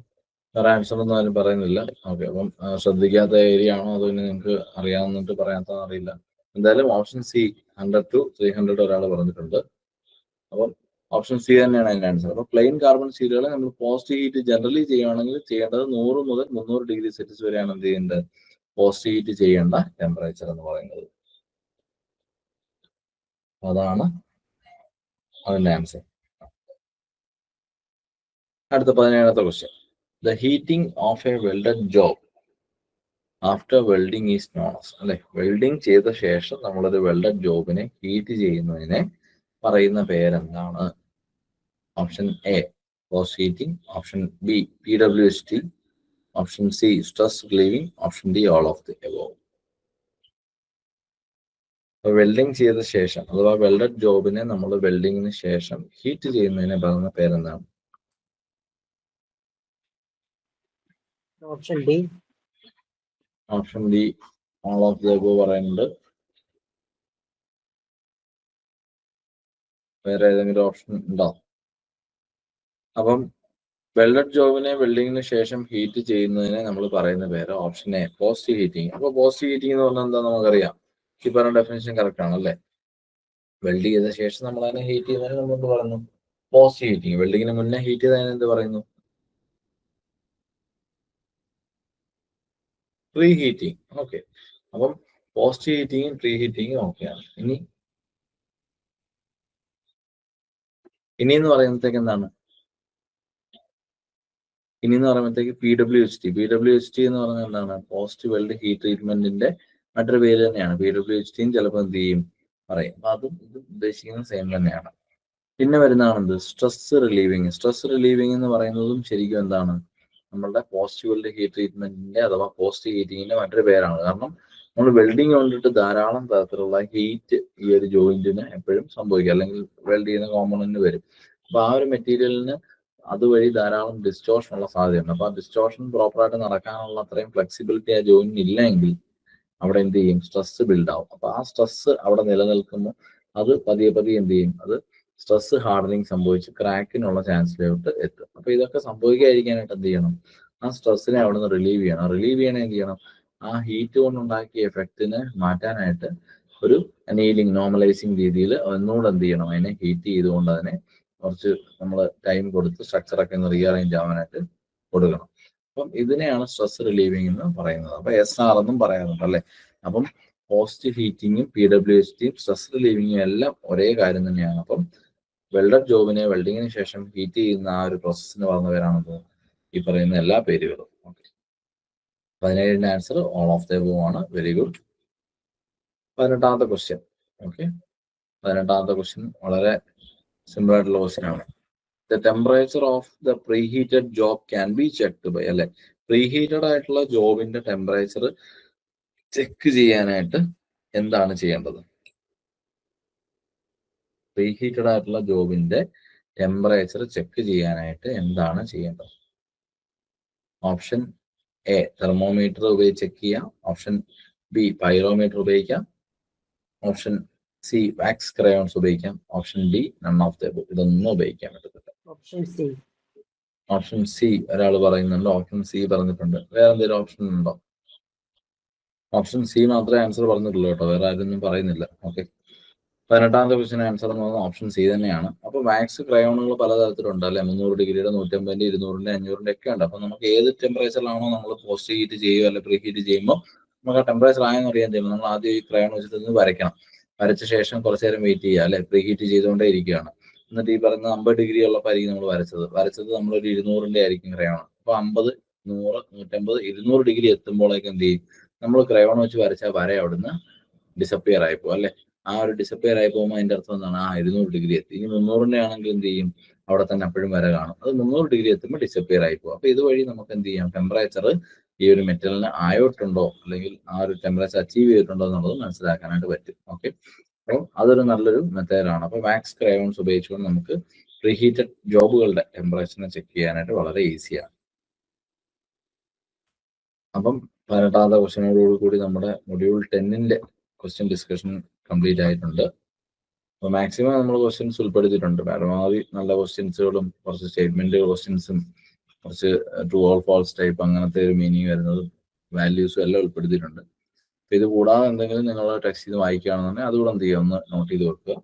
വേറെ ആൻസർ ഒന്നും ആരും പറയുന്നില്ല. ഓക്കെ, അപ്പം ശ്രദ്ധിക്കാത്ത ഏരിയ ആണോ അതോ നിങ്ങൾക്ക് അറിയാവുന്നിട്ട് പറയാത്തതെന്ന് അറിയില്ല. എന്തായാലും ഓപ്ഷൻ സി 100 to 300 ഒരാൾ പറഞ്ഞിട്ടുണ്ട്. അപ്പം ഓപ്ഷൻ സി തന്നെയാണ് അതിന്റെ ആൻസർ. അപ്പൊ പ്ലെയിൻ കാർബൺ സ്റ്റീലുകളെ നമ്മൾ പോസ്റ്റ് ഹീറ്റ് ജനറലി ചെയ്യുകയാണെങ്കിൽ ചെയ്യേണ്ടത് 100 മുതൽ 300 ഡിഗ്രി സെൽഷ്യസ് വരെയാണ് എന്ത് ചെയ്യേണ്ടത്, പോസ്റ്റ് ഹീറ്റ് ചെയ്യേണ്ട ടെമ്പറേച്ചർ എന്ന് പറയുന്നത്. അതാണ് അതിന്റെ ആൻസർ. അടുത്ത 17ാമത്തെ question. The heating of a welded job after welding is known as. അല്ലെ, വെൽഡിംഗ് ചെയ്ത ശേഷം നമ്മളൊരു വെൽഡഡ് ജോബിനെ ഹീറ്റ് ചെയ്യുന്നതിനെ പറയുന്ന പേരെന്താണ്? Option A post heating, option B PWHT, option C stress relieving, option D all of the above. Welding ചെയ്ത ശേഷം അഥവാ വെൽഡഡ് ജോബിനെ നമ്മൾ വെൽഡിങ്ങിന് ശേഷം ഹീറ്റ് ചെയ്യുന്നതിനെ പറയുന്ന പേരെന്താണ്? Option D. Option D all of the above പറയുന്നുണ്ട്. വേറെ ഏതെങ്കിലും ഓപ്ഷൻ ഉണ്ടോ? അപ്പം വെൽഡഡ് ജോബിനെ വെൽഡിങ്ങിന് ശേഷം ഹീറ്റ് ചെയ്യുന്നതിനെ നമ്മൾ പറയുന്ന പേര് ഓപ്ഷൻ എ പോസ്റ്റ് ഹീറ്റിംഗ്. അപ്പൊ പോസ്റ്റ് ഹീറ്റിംഗ് എന്ന് പറഞ്ഞാൽ എന്താ നമുക്കറിയാം. ഈ പറഞ്ഞ ഡെഫിനേഷൻ കറക്റ്റ് ആണല്ലേ? വെൽഡ് ചെയ്ത ശേഷം നമ്മൾ അതിനെ ഹീറ്റ് ചെയ്യുന്നതിന് നമ്മൾ എന്ത് പറയുന്നു? Post heating. വെൽഡിങ്ങിന് മുന്നേ ഹീറ്റ് ചെയ്തതിന് എന്ത് പറയുന്നു? Pre heating. ഓക്കെ, അപ്പം പോസ്റ്റ് ഹീറ്റിംഗും പ്രീ ഹീറ്റിംഗും ഓക്കെയാണ്. ഇനി എന്ന് പറയുമ്പോഴത്തേക്ക് എന്താണ്? ഇനി എന്ന് പറയുമ്പോഴത്തേക്ക് PWHT എന്ന് പറഞ്ഞാൽ എന്താണ്? പോസ്റ്റ് വെൽഡ് ഹീറ്റ് ട്രീറ്റ്മെന്റിന്റെ മറ്റൊരു പേര് തന്നെയാണ്. PWHTയും ചിലപ്പോൾ എന്ത് ചെയ്യും പറയും. അപ്പൊ അതും ഇത് ഉദ്ദേശിക്കുന്നത് സെയിം തന്നെയാണ്. പിന്നെ വരുന്നതാണ് എന്ത്? Stress relieving. സ്ട്രെസ് റിലീവിങ് എന്ന് പറയുന്നതും ശരിക്കും എന്താണ്? നമ്മളുടെ പോസ്റ്റ് വെൽഡ് ഹീറ്റ് ട്രീറ്റ്മെന്റിന്റെ അഥവാ പോസ്റ്റ് ഹീറ്റിങ്ങിന്റെ മറ്റൊരു പേരാണ്. കാരണം നമ്മൾ വെൽഡിങ് കൊണ്ടിട്ട് ധാരാളം തരത്തിലുള്ള ഹീറ്റ് ഈ ഒരു ജോയിന്റിന് എപ്പോഴും സംഭവിക്കും, അല്ലെങ്കിൽ വെൽഡ് ചെയ്യുന്ന കോമ്പണന്റിന് വരും. അപ്പൊ ആ ഒരു മെറ്റീരിയലിന് അതുവഴി ധാരാളം ഡിസ്റ്റോർഷൻ ഉള്ള സാധ്യതയുണ്ട്. അപ്പൊ ആ ഡിസ്റ്റോർഷൻ പ്രോപ്പറായിട്ട് നടക്കാനുള്ള അത്രയും ഫ്ലെക്സിബിലിറ്റി ആ ജോയിന്റിന് ഇല്ലെങ്കിൽ അവിടെ എന്ത് ചെയ്യും? സ്ട്രെസ് ബിൽഡ് ആവും. അപ്പൊ ആ സ്ട്രെസ് അവിടെ നിലനിൽക്കുമ്പോൾ അത് പതിയെ എന്ത് ചെയ്യും? അത് സ്ട്രെസ് ഹാർഡനിങ് സംഭവിച്ച് ക്രാക്കിനുള്ള ചാൻസിലോട്ട് എത്തും. അപ്പൊ ഇതൊക്കെ സംഭവിക്കാതിരിക്കാനായിട്ട് എന്ത് ചെയ്യണം? ആ സ്ട്രെസ്സിനെ അവിടെ നിന്ന് റിലീവ് ചെയ്യണം. റിലീവ് ചെയ്യണേ എന്ത് ചെയ്യണം? ആ ഹീറ്റ് കൊണ്ടുണ്ടാക്കിയ എഫക്റ്റിനെ മാറ്റാനായിട്ട് ഒരു അനീലിംഗ് നോർമലൈസിങ് രീതിയിൽ ഒന്നുകൂടെ എന്ത് ചെയ്യണം? അതിനെ ഹീറ്റ് ചെയ്തുകൊണ്ട് അതിനെ കുറച്ച് നമ്മൾ ടൈം കൊടുത്ത് സ്ട്രക്ചറൊക്കെ ഒന്ന് റീഅറേഞ്ച് ആവാനായിട്ട് കൊടുക്കണം. അപ്പം ഇതിനെയാണ് സ്ട്രെസ് റിലീവിംഗ് എന്ന് പറയുന്നത്. അപ്പൊ SR എന്നും പറയാറുണ്ട് അല്ലെ? അപ്പം പോസ്റ്റ് ഹീറ്റിങ്ങും PWHTയും സ്ട്രെസ് റിലീവിങ്ങും എല്ലാം ഒരേ കാര്യം തന്നെയാണ്. അപ്പം വെൽഡഡ് ജോബിനെ വെൽഡിങ്ങിന് ശേഷം ഹീറ്റ് ചെയ്യുന്ന ആ ഒരു പ്രോസസ്സിന് പറഞ്ഞ പേരാണത് ഈ പറയുന്ന എല്ലാ പേരുകളും. ഓക്കെ, 17ന്റെ answer all of the above ആണ്. Very good. 18ാമത്തെ ക്വസ്റ്റ്യൻ. ഓക്കെ, 18ാമത്തെ ക്വസ്റ്റ്യൻ വളരെ സിമ്പിൾ ആയിട്ടുള്ള ക്വസ്റ്റ്യൻ ആണ്. The temperature of the preheated job can be checked by, അല്ലെ? പ്രീഹീറ്റഡ് ആയിട്ടുള്ള ജോബിന്റെ ടെമ്പറേച്ചർ ചെക്ക് ചെയ്യാനായിട്ട് എന്താണ് ചെയ്യേണ്ടത്? പ്രീഹീറ്റഡ് ആയിട്ടുള്ള ജോബിന്റെ ടെമ്പറേച്ചർ ചെക്ക് ചെയ്യാനായിട്ട് എന്താണ് ചെയ്യേണ്ടത്? ഓപ്ഷൻ എ തെർമോമീറ്റർ ഉപയോഗിച്ച് ചെക്ക് ചെയ്യാം, ഓപ്ഷൻ ബി പൈറോമീറ്റർ ഉപയോഗിക്കാം, ഓപ്ഷൻ സി വാക്സ് ക്രയോൺസ് ഉപയോഗിക്കാം, option D none of the above. ഇതൊന്നും ഉപയോഗിക്കാൻ പറ്റത്തില്ല. Option C. ഓപ്ഷൻ സി ഒരാൾ പറയുന്നുണ്ട്, ഓപ്ഷൻ സി പറഞ്ഞിട്ടുണ്ട്. വേറെ എന്തെങ്കിലും ഓപ്ഷൻ ഉണ്ടോ? ഓപ്ഷൻ സി മാത്രമേ ആൻസർ പറഞ്ഞിട്ടുള്ളൂ കേട്ടോ, വേറെ ആരൊന്നും പറയുന്നില്ല. ഓക്കെ, 18ാമത്തെ ക്വസ്റ്റിന് ആൻസർ എന്ന് പറയുന്നത് ഓപ്ഷൻ സി തന്നെയാണ്. അപ്പോൾ വാക്സ് ക്രയോണുകൾ പലതരത്തിലുണ്ട് അല്ലെ, 300 ഡിഗ്രിയുടെ, 150, 200, 500 ഒക്കെ ഉണ്ട്. അപ്പൊ നമുക്ക് ഏത് ടെമ്പറേച്ചറിലാണോ നമ്മൾ പോസ്റ്റ് ഹീറ്റ് ചെയ്യുക അല്ലെ പ്രീ ഹീറ്റ് ചെയ്യുമ്പോൾ നമുക്ക് ആ ടെമ്പറേച്ചർ ആയെന്ന് അറിയാൻ ചെയ്യണം. നമ്മൾ ആദ്യം ഈ ക്രയോൺ വെച്ചിട്ട് നിന്ന് വരയ്ക്കണം. വരച്ച ശേഷം കുറച്ചു നേരം വെയിറ്റ് ചെയ്യുക അല്ലെ, പ്രീ ഹീറ്റ് ചെയ്തുകൊണ്ടേ ഇരിക്കുകയാണ്. എന്നിട്ട് ഈ പറയുന്ന 50 ഡിഗ്രി ഉള്ളപ്പോഴായിരിക്കും നമ്മൾ വരച്ചത് നമ്മളൊരു 200ന്റെ ആയിരിക്കും ക്രയോൺ. അപ്പൊ 50, 100, 150, 200 ഡിഗ്രി എത്തുമ്പോഴേക്ക് എന്ത് ചെയ്യും, നമ്മൾ ക്രയോൺ വെച്ച് വരച്ച വര അവിടുന്ന് ഡിസപ്പിയർ ആയിപ്പോ അല്ലെ. ആ ഒരു ഡിസപ്പിയർ ആയി പോകുമ്പോൾ അതിന്റെ അർത്ഥം എന്താണ്, 200 ഡിഗ്രി എത്തി. ഇനി 300ന്റെ ആണെങ്കിൽ എന്ത് ചെയ്യും, അവിടെ തന്നെ അപ്പോഴും വര കാണും. അത് 300 ഡിഗ്രി എത്തുമ്പോൾ ഡിസപ്പിയർ ആയി പോകും. അപ്പൊ ഇതുവഴി നമുക്ക് എന്ത് ചെയ്യാം, ടെമ്പറേച്ചർ ഈ ഒരു മെറ്റലിന് ആയോട്ടുണ്ടോ അല്ലെങ്കിൽ ആ ഒരു ടെമ്പറേച്ചർ അച്ചീവ് ചെയ്തിട്ടുണ്ടോ എന്നുള്ളത് മനസ്സിലാക്കാനായിട്ട് പറ്റും. ഓക്കെ, അപ്പോൾ അതൊരു നല്ലൊരു മെത്തേഡാണ്. അപ്പോൾ വാക്സ് ക്രയോൺസ് ഉപയോഗിച്ചുകൊണ്ട് നമുക്ക് പ്രീഹീറ്റഡ് ജോബുകളുടെ ടെമ്പറേച്ചറിനെ ചെക്ക് ചെയ്യാനായിട്ട് വളരെ ഈസിയാണ്. അപ്പം 18ാമത്തെ ക്വസ്റ്റ്യനോട് കൂടി നമ്മുടെ മൊഡ്യൂൾ 10ന്റെ ക്വസ്റ്റ്യൻ ഡിസ്കഷൻ കംപ്ലീറ്റ് ആയിട്ടുണ്ട്. അപ്പോൾ മാക്സിമം നമ്മൾ ക്വസ്റ്റ്യൻസ് ഉൾപ്പെടുത്തിയിട്ടുണ്ട്. പരമാവധി നല്ല ക്വസ്റ്റ്യൻസുകളും കുറച്ച് സ്റ്റേറ്റ്മെന്റ് ക്വസ്റ്റ്യൻസും കുറച്ച് ട്രൂ ഓർ ഫാൾസ് ടൈപ്പ് അങ്ങനത്തെ ഒരു മീനിങ് വരുന്നതും വാല്യൂസും എല്ലാം ഉൾപ്പെടുത്തിയിട്ടുണ്ട്. അപ്പോൾ ഇത് കൂടാതെ എന്തെങ്കിലും നിങ്ങൾ ടെക്സ്റ്റ് ചെയ്ത് വായിക്കുകയാണെന്നുണ്ടെങ്കിൽ അതുകൂടെ എന്ത് ചെയ്യുക, ഒന്ന് നോട്ട് ചെയ്ത് വെക്കുക.